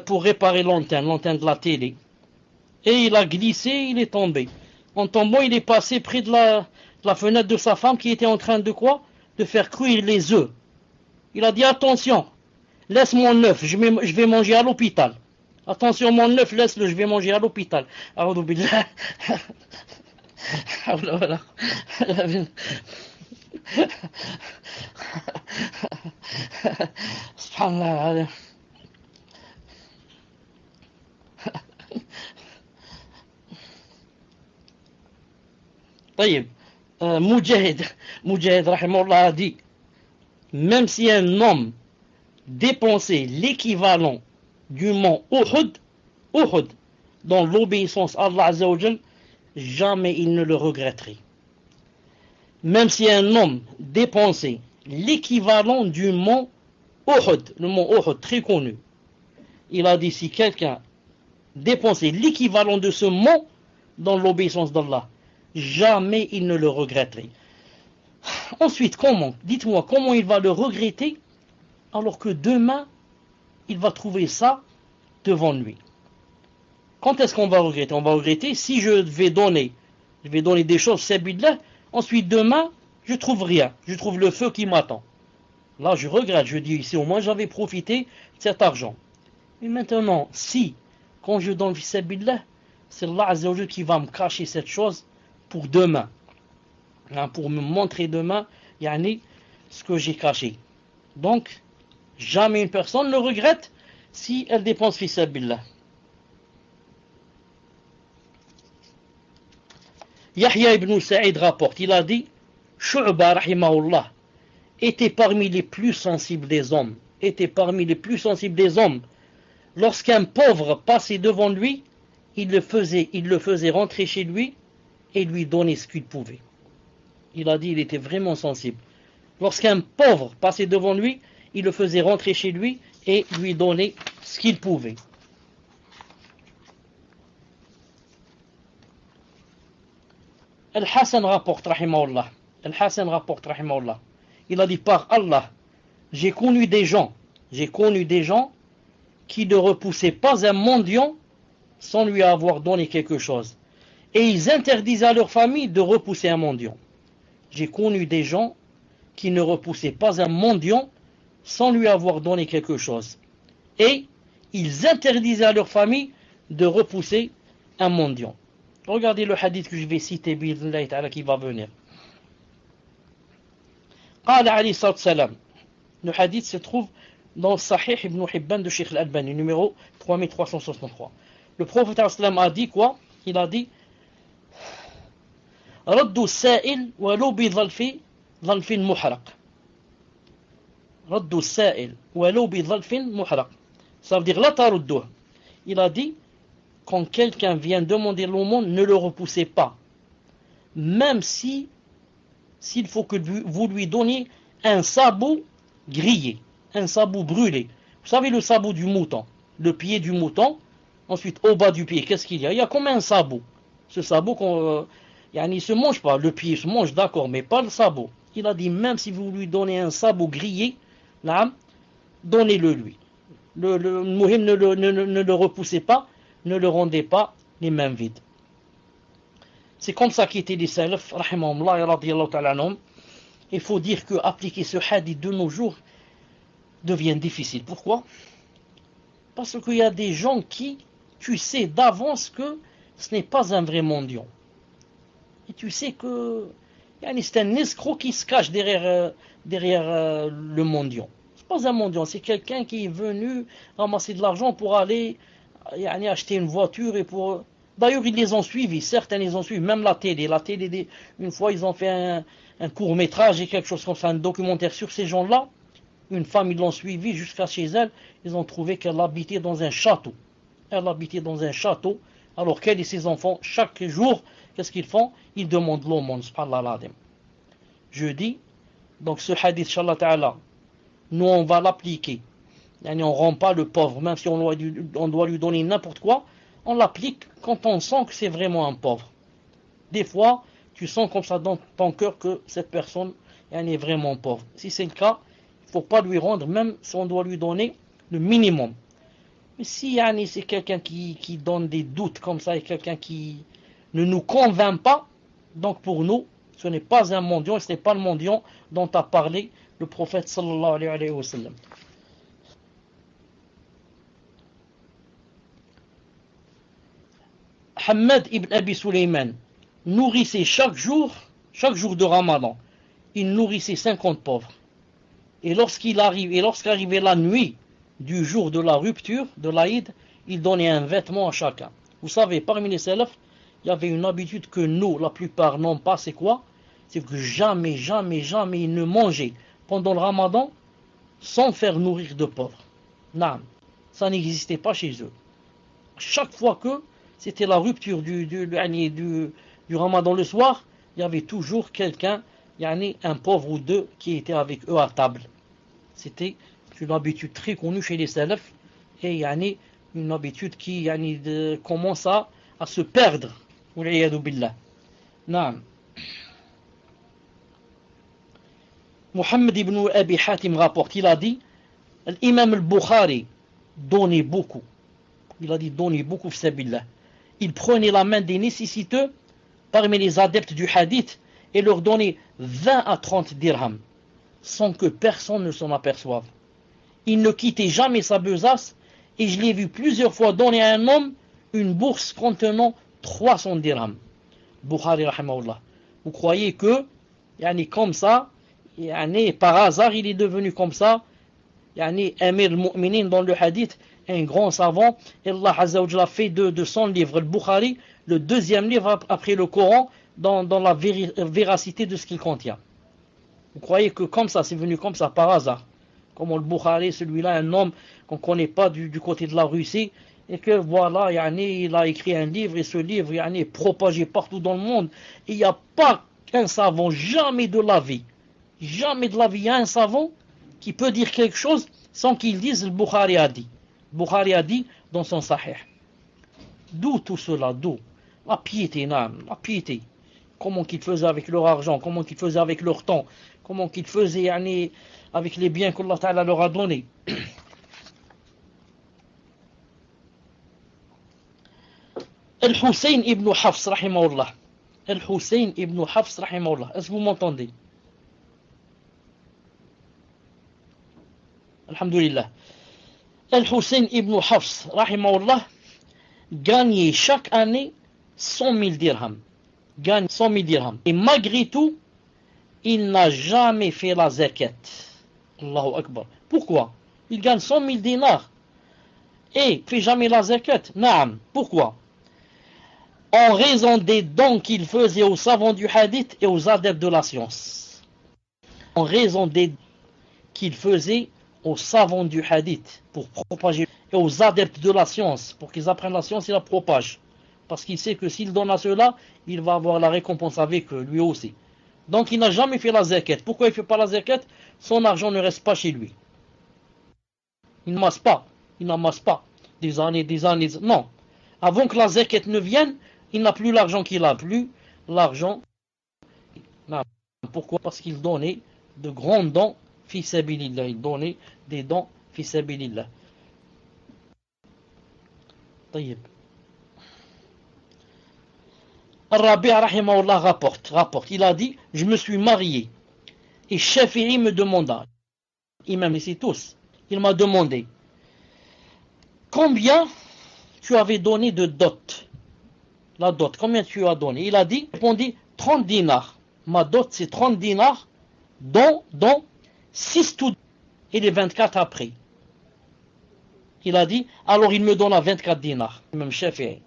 Speaker 1: pour réparer l'antenne de la télé. Et il a glissé, il est tombé. En tombant, il est passé près de la fenêtre de sa femme qui était en train de quoi? De faire cuire les œufs. Il a dit, attention, laisse mon œuf, je vais manger à l'hôpital. Attention, mon œuf, laisse-le, je vais manger à l'hôpital. A'udhu billah. Subhanallah. طيب Moujahid rahimahullah a dit, même si un homme dépensait l'équivalent du mont Uhud dans l'obéissance à Allah Azza wa Jal, jamais il ne le regretterait. Même si un homme dépensait l'équivalent du mont Uhud, le mont Uhud, très connu. Il a dit si quelqu'un dépensait l'équivalent de ce mont dans l'obéissance d'Allah, jamais il ne le regretterait. Ensuite, comment? Dites-moi, comment il va le regretter alors que demain, il va trouver ça devant lui? Quand est-ce qu'on va regretter? On va regretter si je vais donner des choses, sabilillah, ensuite demain, je trouve rien, je trouve le feu qui m'attend. Là, je regrette, je dis ici, au moins j'avais profité de cet argent. Mais maintenant, si, quand je donne sabilillah, c'est Allah Azza wa Jalla qui va me cacher cette chose pour demain, pour me montrer demain, ce que j'ai caché. Donc, jamais une personne ne regrette si elle dépense fi sabilillah. Yahya ibn Sa'id rapporte, il a dit, Shu'ba rahimahullah était parmi les plus sensibles des hommes, Lorsqu'un pauvre passait devant lui, il le faisait rentrer chez lui et lui donnait ce qu'il pouvait. Il a dit, il était vraiment sensible. Lorsqu'un pauvre passait devant lui, il le faisait rentrer chez lui et lui donnait ce qu'il pouvait. Al-Hassan rapporte, rahimahullah. Il a dit, par Allah, j'ai connu des gens qui ne repoussaient pas un mendiant sans lui avoir donné quelque chose. Et ils interdisaient à leur famille de repousser un mendiant. J'ai connu des gens qui ne repoussaient pas un mendiant sans lui avoir donné quelque chose. Et ils interdisaient à leur famille de repousser un mendiant. Regardez le hadith que je vais citer, bi'idhnillahi ta'ala, qui va venir. قال عليه الصلاة والسلام. Le hadith se trouve dans Sahih ibn Hibban de Sheikh al-Albani, numéro 3363. Le prophète a dit quoi? Il a dit رد السائل ولو بظلف محرق. رد السائل ولو بظلف محرق. Ça veut dire la tarudduh. Il a dit, quand quelqu'un vient demander l'aumône, ne le repoussez pas. Même s'il faut que vous lui donniez un sabot grillé, un sabot brûlé. Vous savez le sabot du mouton, le pied du mouton, ensuite au bas du pied, qu'est-ce qu'il y a? Il y a comme un sabot. Ce sabot, il ne se mange pas, le pied se mange, d'accord, mais pas le sabot. Il a dit, même si vous lui donnez un sabot grillé, là, donnez-le lui. Le muhim, ne le repoussez pas, ne le rendez pas les mains vides. C'est comme ça qu'étaient les salaf, rahimahumullah et radiyallahu ta'ala anhum. Il faut dire que appliquer ce hadith de nos jours devient difficile. Pourquoi? Parce qu'il y a des gens qui, tu sais d'avance que ce n'est pas un vrai mendiant. Et tu sais que c'est un escroc qui se cache derrière le mendiant. C'est pas un mendiant, c'est quelqu'un qui est venu ramasser de l'argent pour aller acheter une voiture et pour... D'ailleurs, ils les ont suivis, certains les ont suivis, même la télé, une fois ils ont fait un court-métrage et quelque chose comme ça, un documentaire sur ces gens-là. Une femme, ils l'ont suivi jusqu'à chez elle, ils ont trouvé qu'elle habitait dans un château. Alors qu'elle et ses enfants, chaque jour, qu'est-ce qu'ils font? Ils demandent l'aumône, subhanallah. Je dis, donc ce hadith, inshallah ta'ala, nous on va l'appliquer. On ne rend pas le pauvre, même si on doit lui donner n'importe quoi, on l'applique quand on sent que c'est vraiment un pauvre. Des fois, tu sens comme ça dans ton cœur que cette personne est vraiment pauvre. Si c'est le cas, il ne faut pas lui rendre, même si on doit lui donner le minimum. Mais si c'est quelqu'un qui donne des doutes comme ça, et quelqu'un qui ne nous convainc pas, donc pour nous, ce n'est pas un mendiant, ce n'est pas le mendiant dont a parlé le prophète sallallahu alayhi wa sallam. Hamad ibn Abi Sulaiman nourrissait chaque jour de Ramadan, il nourrissait 50 pauvres. Et lorsqu'arrivait la nuit du jour de la rupture de l'Aïd, il donnait un vêtement à chacun. Vous savez, parmi les salafs, il y avait une habitude que nous, la plupart, n'ont pas, c'est quoi? C'est que jamais ils ne mangeaient pendant le Ramadan sans faire nourrir de pauvres. Non, ça n'existait pas chez eux. Chaque fois que c'était la rupture du Ramadan le soir, il y avait toujours quelqu'un yani, un pauvre ou deux qui étaient avec eux à table. C'était une habitude très connue chez les salafs et yani, une habitude qui yani, commence à se perdre. Wal'iyadu billah. Naam. Muhammad ibn Abi Hatim rapporte, il a dit, l'imam al-Bukhari donnait beaucoup. Il a dit donnait beaucoup, fissabillah. Il prenait la main des nécessiteux parmi les adeptes du hadith et leur donnait 20 à 30 dirhams sans que personne ne s'en aperçoive. Il ne quittait jamais sa besace et je l'ai vu plusieurs fois donner à un homme une bourse contenant 300 dirhams. Bukhari rahimahullah. Vous croyez que yani, comme ça, yani, par hasard il est devenu comme ça, yani, Amir al-Mu'minin dans le hadith, un grand savant, et Allah Azza wa Jalla a fait de son livre, le Bukhari, le deuxième livre après le Coran, dans la véracité de ce qu'il contient. Vous croyez que comme ça, c'est venu comme ça, par hasard, comme le Bukhari, celui-là, un homme qu'on ne connaît pas du côté de la Russie, et que voilà, yani, il a écrit un livre, et ce livre yani, est propagé partout dans le monde. Il n'y a pas qu'un savant, jamais de la vie, il y a un savant qui peut dire quelque chose sans qu'il dise le Bukhari a dit. Bukhari a dit dans son Sahih. D'où tout cela? D'où? La piété, la piété. Comment qu'ils faisaient avec leur argent, comment qu'ils faisaient avec leur temps, comment qu'ils faisaient yani, avec les biens qu'Allah Ta'ala leur a donnés. Al-Hussein ibn Hafs, rahimahullah. Al-Hussein ibn Hafs, rahimahullah. Est-ce que vous m'entendez? Alhamdulillah. Al-Hussein ibn Hafs, rahimahullah, gagnait chaque année 100 000 dirhams. Gagne 100 000 dirhams. Et malgré tout, il n'a jamais fait la zakat. Allahu Akbar. Pourquoi? Il gagne 100 000 dinars et ne fait jamais la zakat. Naam. Pourquoi? En raison des dons qu'il faisait aux savants du hadith et aux adeptes de la science. En raison des dons qu'il faisait aux savants du hadith pour propager et aux adeptes de la science pour qu'ils apprennent la science et la propagent. Parce qu'il sait que s'il donne à cela, il va avoir la récompense avec eux, lui aussi. Donc il n'a jamais fait la zakat. Pourquoi il ne fait pas la zakat? Son argent ne reste pas chez lui. Il n'amasse pas. Des années. Non. Avant que la zakat ne vienne, il n'a plus l'argent qu'il a. Plus l'argent. Non. Pourquoi? Parce qu'il donnait de grands dons fi sabilillah. Il donnait des dons fi sabilillah. طيب. Rabi' rahimahullah rapporte. Il a dit, je me suis marié. Et Shafi'i me demanda. Imam ici tous. Il m'a demandé. Combien tu avais donné de dot? La dot, combien tu as donné? Il a dit, répondit 30 dinars. Ma dot c'est 30 dinars, dont 6 tout et les 24 après. Il a dit, alors il me donna 24 dinars. Même Shafi'i.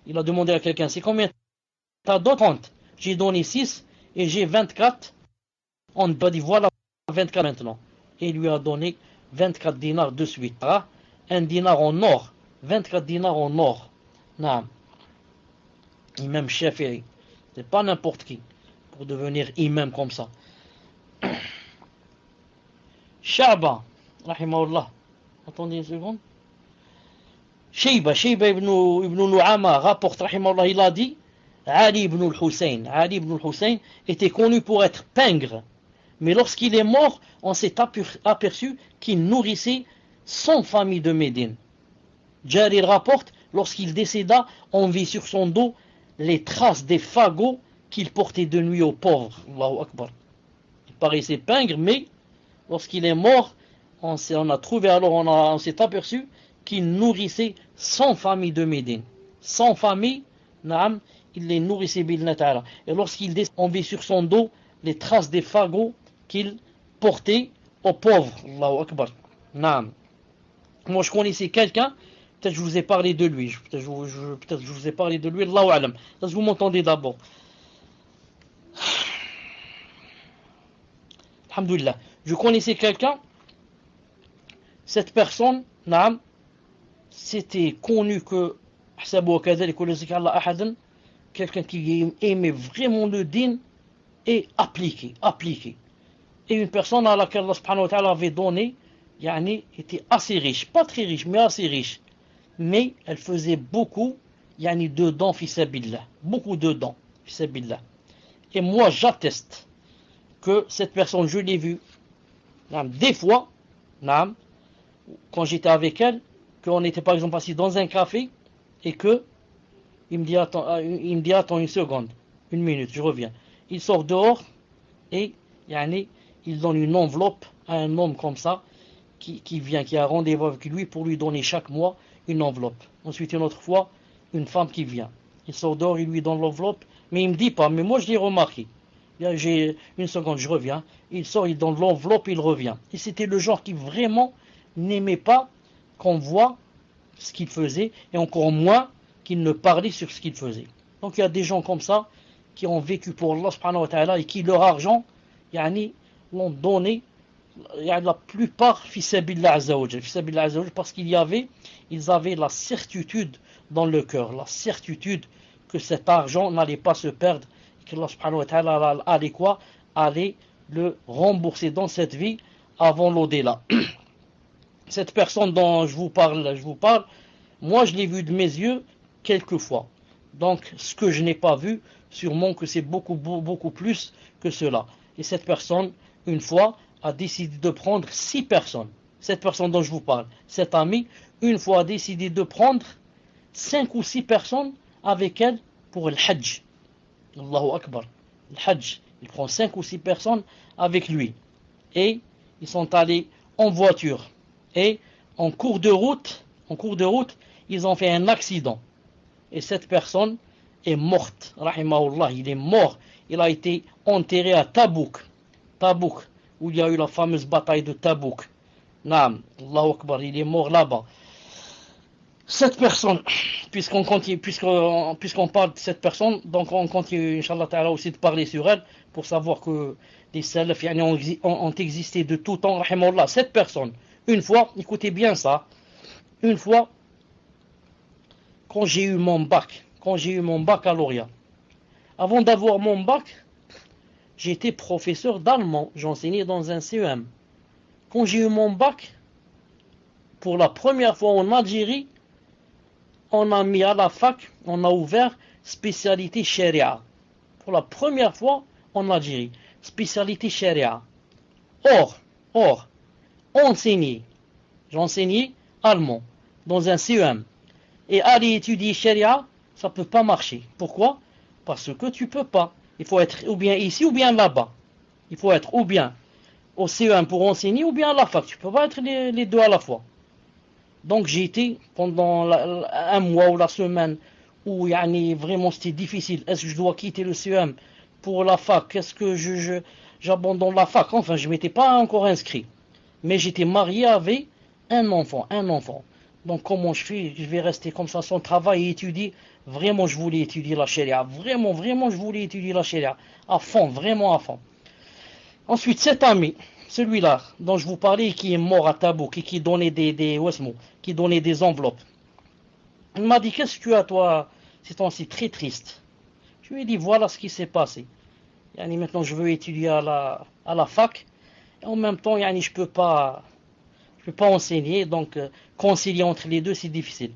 Speaker 1: Il a demandé à quelqu'un, c'est combien ta dot? 30. J'ai donné 6 et j'ai 24. On va dire, voilà 24 maintenant. Et il lui a donné 24 dinars de suite. Un dinar en or. 24 dinars en or. Non. Imam Shafi'i. C'est pas n'importe qui pour devenir imam comme ça. Sha'ba, rahimahullah. Attendez une seconde. Shayba ibn Nu'ama rapporte, rahimahullah, il a dit, Ali ibn al-Hussein était connu pour être pingre. Mais lorsqu'il est mort, on s'est aperçu qu'il nourrissait 100 familles de Médine. Jarir rapporte, lorsqu'il décéda, on vit sur son dos les traces des fagots qu'il portait de nuit aux pauvres. Allahu Akbar. Il paraissait pingre, mais lorsqu'il est mort, on a trouvé, alors on s'est aperçu qu'il nourrissait 100 familles de Médine. 100 familles, naam, il les nourrissait bilna ta'ala. Et lorsqu'il décède, on vit sur son dos les traces des fagots qu'il portait aux pauvres. Allahu Akbar. Naam. Moi je connaissais quelqu'un, peut-être je vous ai parlé de lui, peut-être je vous ai parlé de lui, Allahu Alam. Est-ce que vous m'entendez d'abord? Alhamdulillah. Je connaissais quelqu'un, cette personne, naam, c'était connu que quelqu'un qui aimait vraiment le din, et appliquer. Et une personne à laquelle Allah subhanahu wa ta'ala avait donné, était assez riche, pas très riche, mais assez riche. Mais elle faisait beaucoup, de dons fissabillah. Beaucoup de dons fissabillah. Et moi, j'atteste que cette personne, je l'ai vue, des fois, quand j'étais avec elle, qu'on était par exemple assis dans un café, et que il me dit attends une seconde, une minute, je reviens. Il sort dehors et il donne une enveloppe à un homme comme ça qui vient, qui a un rendez-vous avec lui pour lui donner chaque mois une enveloppe. Ensuite une autre fois, une femme qui vient. Il sort dehors, il lui donne l'enveloppe, mais il me dit pas, mais moi je l'ai remarqué. J'ai une seconde, je reviens. Il sort, il donne l'enveloppe, il revient. Et c'était le genre qui vraiment n'aimait pas qu'on voit ce qu'il faisait, et encore moins qu'il ne parlait sur ce qu'il faisait. Donc il y a des gens comme ça qui ont vécu pour Allah subhanahu wa ta'ala et qui leur argent l'ont donné la plupart fissabillah azza wa jal, parce ils avaient la certitude dans le cœur, la certitude que cet argent n'allait pas se perdre, et que Allah subhanahu wa ta'ala allait le rembourser dans cette vie avant l'au-delà. Cette personne dont je vous parle, moi je l'ai vu de mes yeux quelques fois. Donc ce que je n'ai pas vu, sûrement que c'est beaucoup plus que cela. Et cette personne, une fois, a décidé de prendre 6 personnes. Cette personne dont je vous parle, cet ami, une fois a décidé de prendre 5 ou 6 personnes avec elle pour le Hajj. Allahu Akbar. Le Hajj. Il prend 5 ou 6 personnes avec lui. Et ils sont allés en voiture. Et en cours de route, ils ont fait un accident. Et cette personne est morte. Rahimahullah, il est mort. Il a été enterré à Tabouk, où il y a eu la fameuse bataille de Tabouk. Naam, Allahu Akbar, il est mort là-bas. Cette personne, puisqu'on parle de cette personne, donc on continue, Inch'Allah Ta'ala, aussi de parler sur elle, pour savoir que les salaf ont existé de tout temps, rahimahullah. Cette personne, une fois, écoutez bien ça, une fois, quand j'ai eu mon baccalauréat, avant d'avoir mon bac, j'étais professeur d'allemand, j'enseignais dans un CEM. Quand j'ai eu mon bac, pour la première fois en Algérie, on a mis à la fac, on a ouvert spécialité Sharia. Pour la première fois en Algérie, spécialité Sharia. Or, j'enseignais allemand dans un CEM. Et aller étudier Sharia, ça ne peut pas marcher. Pourquoi? Parce que tu ne peux pas. Il faut être ou bien ici ou bien là-bas. Il faut être ou bien au CEM pour enseigner ou bien à la fac. Tu ne peux pas être les deux à la fois. Donc j'ai été pendant un mois ou la semaine où vraiment c'était difficile. Est-ce que je dois quitter le CEM pour la fac? Est-ce que j'abandonne la fac? Enfin, je ne m'étais pas encore inscrit. Mais j'étais marié avec un enfant. Donc comment je fais? Je vais rester comme ça sans travail et étudier. Vraiment, je voulais étudier la Sharia. Vraiment, je voulais étudier la Sharia. À fond, vraiment à fond. Ensuite, cet ami, celui-là dont je vous parlais, qui est mort à Tabouk et qui donnait des enveloppes. Il m'a dit, qu'est-ce que tu as toi ces temps-ci très triste? Je lui ai dit, voilà ce qui s'est passé. Maintenant, je veux étudier à la fac. Et en même temps, je ne peux pas enseigner. Donc, concilier entre les deux, c'est difficile.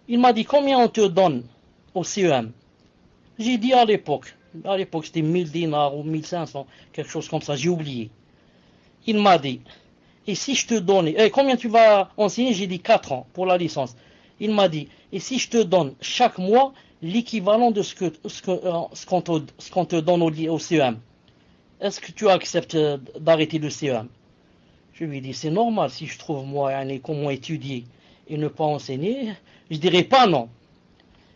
Speaker 1: Il m'a dit, combien on te donne au CEM? J'ai dit à l'époque c'était 1000 dinars ou 1500, quelque chose comme ça, j'ai oublié. Il m'a dit, et si je te donne, combien tu vas enseigner? J'ai dit 4 ans pour la licence. Il m'a dit, et si je te donne chaque mois l'équivalent de ce qu'on te donne au CEM, est-ce que tu acceptes d'arrêter le CEM? Je lui ai dit, c'est normal, si je trouve moi comment étudier et ne pas enseigner, je dirais pas non.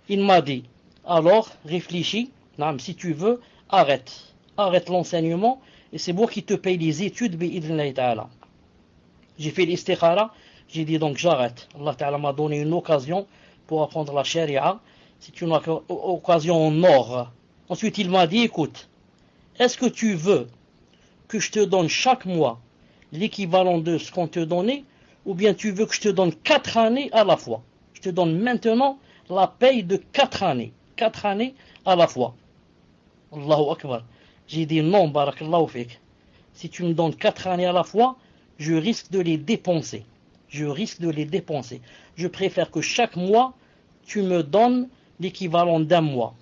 Speaker 1: Il m'a dit, alors réfléchis, si tu veux, arrête l'enseignement, et c'est moi qui te paye les études, bi'idhnillahi ta'ala. J'ai fait l'istikhara, j'ai dit donc j'arrête. Allah Ta'ala m'a donné une occasion pour apprendre la Sharia, c'est une occasion en or. Ensuite il m'a dit, écoute, est-ce que tu veux que je te donne chaque mois l'équivalent de ce qu'on te donnait, ou bien tu veux que je te donne 4 années à la fois? Je te donne maintenant la paye de 4 années à la fois. Allahu Akbar. J'ai dit non, barakallahu fik. Si tu me donnes 4 années à la fois, je risque de les dépenser. Je risque de les dépenser. Je préfère que chaque mois, tu me donnes l'équivalent d'un mois.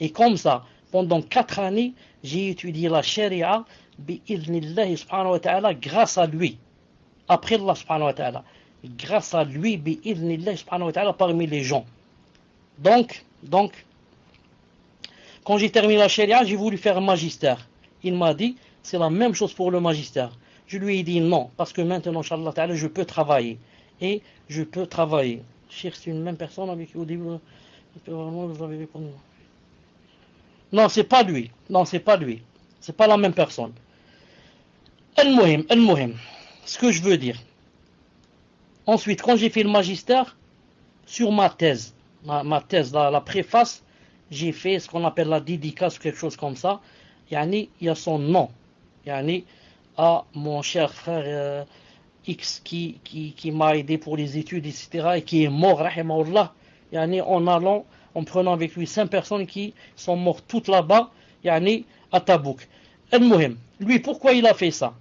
Speaker 1: Et comme ça, pendant 4 années, j'ai étudié la sharia, bi'idhnillahi subhanahu wa ta'ala, grâce à lui. Après Allah subhanahu wa ta'ala. Grâce à lui, bi'idhnillahi subhanahu wa ta'ala, parmi les gens. Donc, quand j'ai terminé la sharia, j'ai voulu faire un magistère. Il m'a dit, c'est la même chose pour le magistère. Je lui ai dit non, parce que maintenant, Inch'Allah ta'ala, je peux travailler. Et je peux travailler. Cheikh, c'est une même personne avec qui au début, vous avez répondu. Non, c'est pas lui. Non, c'est pas lui. C'est pas la même personne. Al-Muhim. Ce que je veux dire. Ensuite, quand j'ai fait le magistère, sur ma thèse, ma thèse, la préface, j'ai fait ce qu'on appelle la dédicace, quelque chose comme ça. Yani, il y a son nom. Yani, à mon cher frère X qui m'a aidé pour les études, etc. et qui est mort, rahimahullah. Yani, en prenant avec lui 5 personnes qui sont mortes toutes là-bas, yani, à Tabouk. Al-Muhim, lui, pourquoi il a fait ça?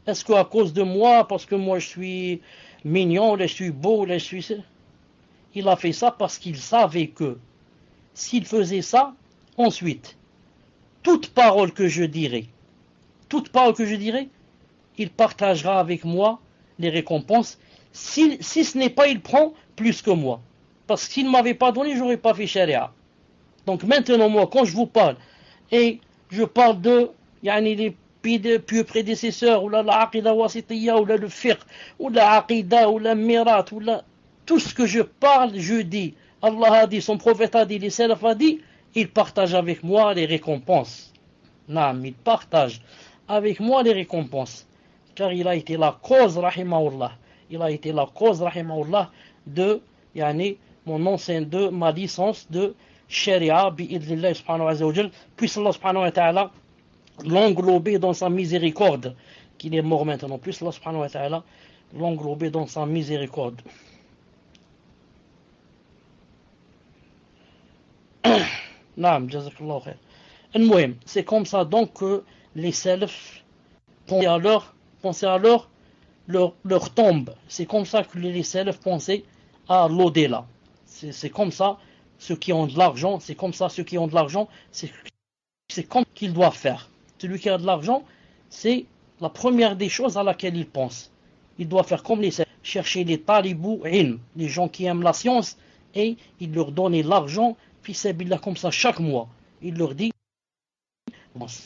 Speaker 1: Est-ce qu'à cause de moi, parce que moi je suis mignon, je suis beau, je suis... Il a fait ça parce qu'il savait que s'il faisait ça, ensuite, toute parole que je dirai, il partagera avec moi les récompenses. Si ce n'est pas, il prend plus que moi. Parce que s'il ne m'avait pas donné, je n'aurais pas fait sharia. Donc maintenant, moi, quand je vous parle, et je parle de les pieux prédécesseurs, ou la aqida wasitiyya, ou le fiqh, ou la aqida, ou la mirat, ou tout ce que je parle, je dis, Allah a dit, son prophète a dit, les salaf a dit, il partage avec moi les récompenses. Non, il partage avec moi les récompenses. Car il a été la cause, rahimahullah. Il a été la cause, rahimahullah, de ma licence de sharia, bi'idhnillah subhanahu wa ta'ala. Puisse Allah subhanahu wa ta'ala l'englober dans sa miséricorde. Qu'il est mort maintenant. Puisse Allah subhanahu wa ta'ala l'englober dans sa miséricorde. Naam, jazakallahu khair. Al-Muhim, c'est comme ça donc que les salafs pensaient alors leur tombe. C'est comme ça que les salafs pensaient à l'au-delà. C'est comme ça ceux qui ont de l'argent, c'est comme qu'ils doivent faire. Celui qui a de l'argent, c'est la première des choses à laquelle il pense. Il doit faire comme les salafs, chercher les talibou ilm, les gens qui aiment la science, et il leur donne l'argent, comme ça chaque mois. Il leur dit,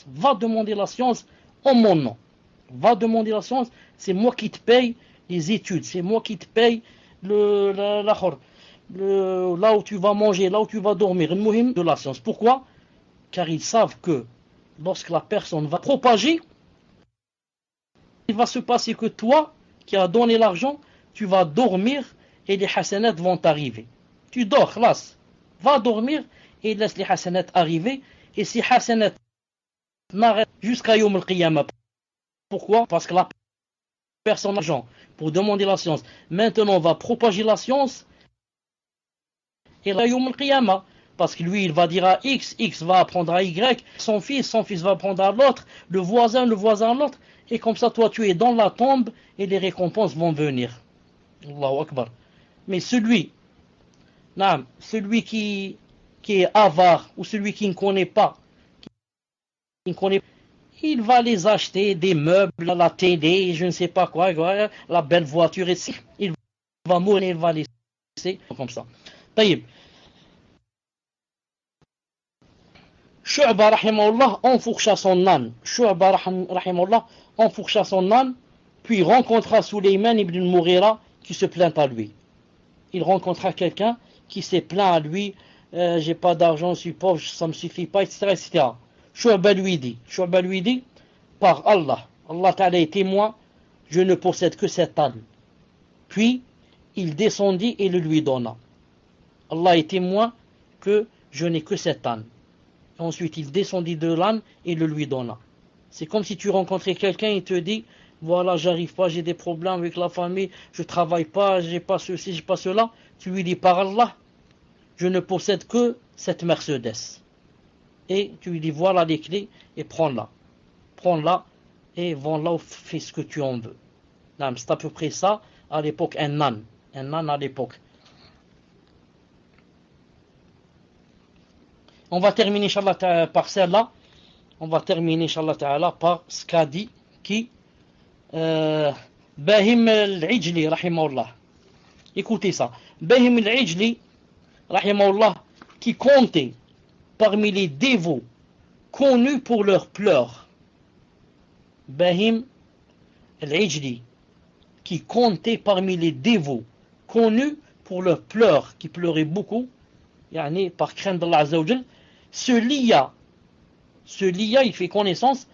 Speaker 1: va demander la science en mon nom. Va demander la science, c'est moi qui te paye les études, c'est moi qui te paye là où tu vas manger, là où tu vas dormir, de la science. Pourquoi? Car ils savent que lorsque la personne va propager, il va se passer que toi, qui as donné l'argent, tu vas dormir et les hasanats vont t'arriver. Tu dors, khlas. Va dormir et laisse les hasanats arriver. Et ces hasanats n'arrêtent jusqu'à Yawm al-Qiyamah. Pourquoi? Parce que la personne a l'argent pour demander la science. Maintenant, on va propager la science. Et là, Yawm al-Qiyamah. Parce que lui, il va dire à X, X va apprendre à Y, son fils va apprendre à l'autre, le voisin à l'autre. Et comme ça, toi, tu es dans la tombe et les récompenses vont venir. Allahu Akbar. Mais celui qui est avare ou celui qui ne connaît pas, il va les acheter, des meubles, la télé, je ne sais pas quoi, la belle voiture, et il va mourir, il va laisser comme ça. Taïb. Shu'ba rahimahullah enfourcha son âne. Shu'ba rahimahullah enfourcha son âne, puis rencontra Sulayman ibn al-Mughira qui se plaint à lui. Il rencontra quelqu'un qui s'est plaint à lui, j'ai pas d'argent, je suis pauvre, ça me suffit pas, etc. Shu'ba lui dit, par Allah, Allah Ta'ala est témoin, je ne possède que cet âne. Puis, il descendit et le lui donna. Allah est témoin que je n'ai que cet âne. Ensuite, il descendit de l'âne et le lui donna. C'est comme si tu rencontrais quelqu'un et te dit, voilà, j'arrive pas, j'ai des problèmes avec la famille, je travaille pas, j'ai pas ceci, j'ai pas cela. Tu lui dis, par Allah, je ne possède que cette Mercedes. et tu lui dis voilà les clés et prends-la. Prends-la et vends-la ou fais ce que tu en veux. C'est à peu près ça à l'époque, un nan à l'époque. On va terminer Inch'Allah par celle-là. On va terminer Inch'Allah Ta'ala par ce qu'a dit qui Bahim al-Ijli rahimahullah. Écoutez ça. Bahim al-Ijli rahimahullah, qui comptait parmi les dévots connus pour leurs pleurs. Bahim al-Ijli, qui comptait parmi les dévots connus pour leurs pleurs, qui pleuraient beaucoup, yani par crainte d'Allah Azza wa Jal, se lia, il fait connaissance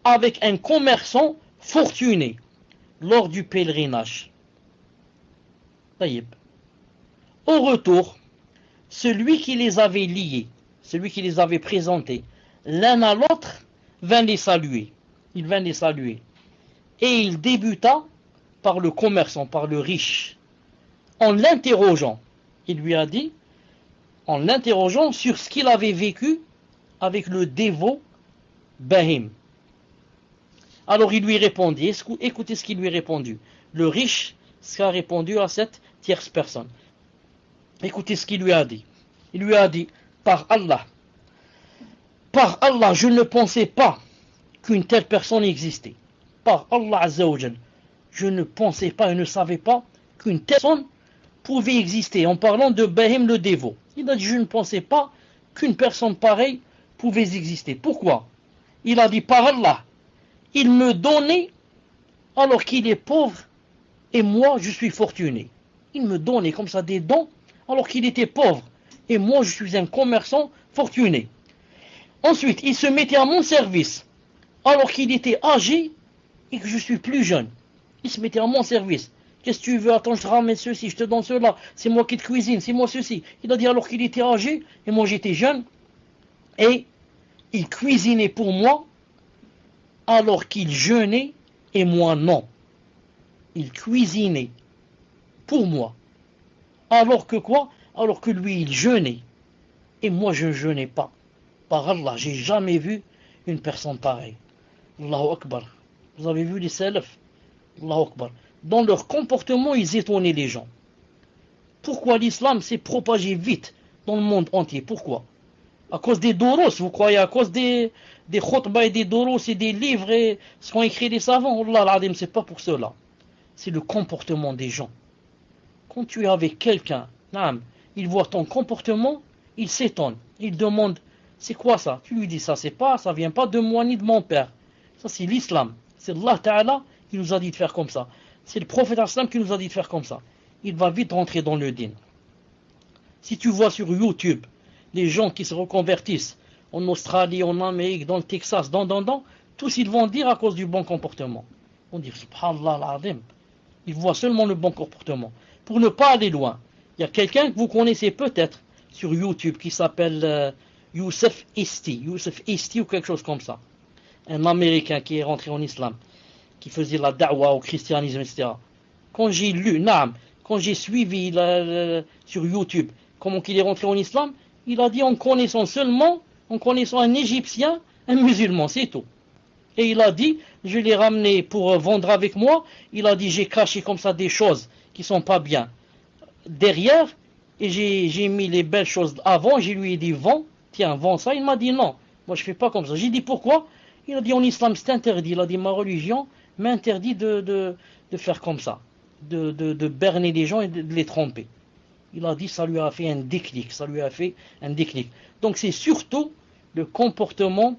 Speaker 1: avec un commerçant fortuné lors du pèlerinage. Taïb. Au retour, celui qui les avait liés, celui qui les avait présentés, l'un à l'autre, vint les saluer. Il vint les saluer. Et il débuta par le commerçant, par le riche, en l'interrogeant. Il lui a dit, en l'interrogeant sur ce qu'il avait vécu avec le dévot Bahim. Alors il lui répondit, écoutez ce qu'il lui a répondu. Le riche, ce qu'a répondu à cette tierce personne. Écoutez ce qu'il lui a dit. Il lui a dit, par Allah, je ne pensais pas qu'une telle personne existait. Par Allah Azza wa Jal, je ne pensais pas et ne savais pas qu'une telle personne pouvait exister. En parlant de Bahim le dévot, il a dit, je ne pensais pas qu'une personne pareille pouvait exister. Pourquoi? Il a dit, par Allah, il me donnait alors qu'il est pauvre et moi je suis fortuné. Il me donnait comme ça des dons alors qu'il était pauvre et moi je suis un commerçant fortuné. Ensuite, il se mettait à mon service alors qu'il était âgé et que je suis plus jeune. Il se mettait à mon service. Qu'est-ce que tu veux? Attends, je te ramène ceci, je te donne cela, c'est moi qui te cuisine, c'est moi ceci. Il a dit alors qu'il était âgé et moi j'étais jeune et il cuisinait pour moi alors qu'il jeûnait et moi non. Il cuisinait pour moi. Alors que quoi? Alors que lui il jeûnait et moi je ne jeûnais pas. Par Allah, j'ai jamais vu une personne pareille. Allahu Akbar. Vous avez vu les salafs? Allahu Akbar. Dans leur comportement, ils étonnaient les gens. Pourquoi l'islam s'est propagé vite dans le monde entier? Pourquoi? À cause des doros, vous croyez? À cause des khutbah et des doros et des livres et ce qu'ont écrit les savants? Allah l'Adim, c'est pas pour cela. C'est le comportement des gens. Quand tu es avec quelqu'un, il voit ton comportement, il s'étonne. Il demande, c'est quoi ça? Tu lui dis, ça vient pas de moi ni de mon père. Ça c'est l'islam. C'est Allah Ta'ala qui nous a dit de faire comme ça. C'est le prophète Islam qui nous a dit de faire comme ça. Il va vite rentrer dans le din. Si tu vois sur YouTube les gens qui se reconvertissent en Australie, en Amérique, dans le Texas, tous ils vont dire à cause du bon comportement. On dit subhanallah al-azim. Ils voient seulement le bon comportement. Pour ne pas aller loin, il y a quelqu'un que vous connaissez peut-être sur YouTube qui s'appelle Youssef Isti ou quelque chose comme ça. Un Américain qui est rentré en islam, qui faisait la da'wa au christianisme, etc. Quand j'ai lu, quand j'ai suivi sur YouTube comment il est rentré en islam, il a dit en connaissant un Égyptien, un musulman, c'est tout. Et il a dit, je l'ai ramené pour vendre avec moi, il a dit j'ai caché comme ça des choses qui sont pas bien derrière, et j'ai mis les belles choses avant, je lui ai dit vends ça, il m'a dit non, moi je fais pas comme ça. J'ai dit pourquoi? Il a dit en islam c'est interdit, il a dit ma religion m'interdit de faire comme ça, de berner les gens et de les tromper. Il a dit ça lui a fait un déclic, Donc c'est surtout le comportement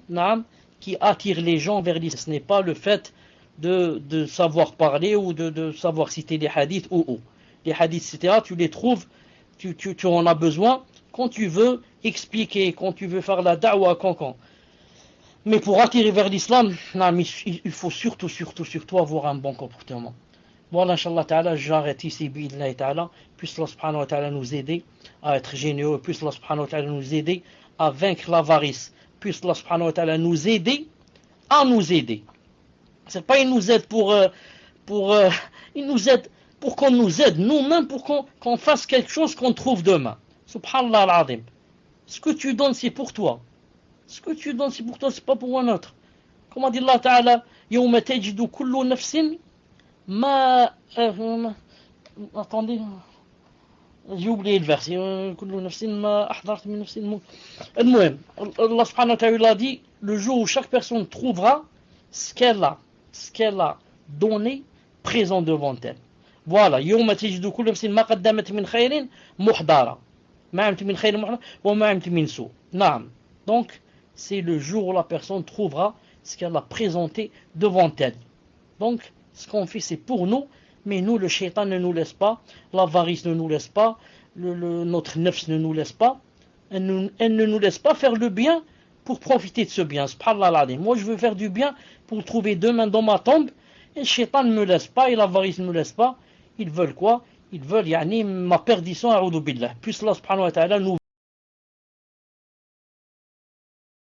Speaker 1: qui attire les gens vers l'islam. Ce n'est pas le fait de savoir parler ou de savoir citer les hadiths ou. Les hadiths, etc., tu les trouves, tu en as besoin quand tu veux expliquer, quand tu veux faire la da'wa, quand. Mais pour attirer vers l'islam, il faut surtout avoir un bon comportement. Voilà, Inch'Allah Ta'ala, j'arrête ici, bi'idhnillahi Ta'ala. Puisse Allah subhanahu wa ta'ala nous aider à être généreux, puisse Allah subhanahu wa ta'ala nous aider à vaincre l'avarice, puisse Allah subhanahu wa ta'ala nous aider à nous aider. C'est pas il nous aide il nous aide pour qu'on nous aide nous-mêmes, pour qu'on fasse quelque chose qu'on trouve demain. Subhanallah al-Azim. Ce que tu donnes, c'est pour toi. Ce que tu donnes, c'est pour toi, c'est pas pour un autre. Comme a dit Allah Ta'ala, يوم تجد كل نفس ما attendez, j'ai oublié le verset. كل نفس ما أحضرت من نفس الموت. المهم, Allah subhanahu wa ta'ala dit, le jour où chaque personne trouvera ce qu'elle a donné présent devant elle. Voilà, يوم تجد كل نفس ما قدمت من خير محضرة ما عملت من خير محضرة وما عملت من سوء. نعم. Donc, c'est le jour où la personne trouvera ce qu'elle a présenté devant elle. Donc, ce qu'on fait, c'est pour nous, mais nous, le shaitan ne nous laisse pas, l'avarice ne nous laisse pas, notre nefs ne nous laisse pas, elle ne nous laisse pas faire le bien pour profiter de ce bien. Subhanallah al-Azim. Moi, je veux faire du bien pour trouver demain dans ma tombe, et le shaitan ne me laisse pas, et l'avarice ne me laisse pas. Ils veulent quoi? Ils veulent ma perdition, a'udhu billah. Puis Allah subhanahu wa ta'ala nous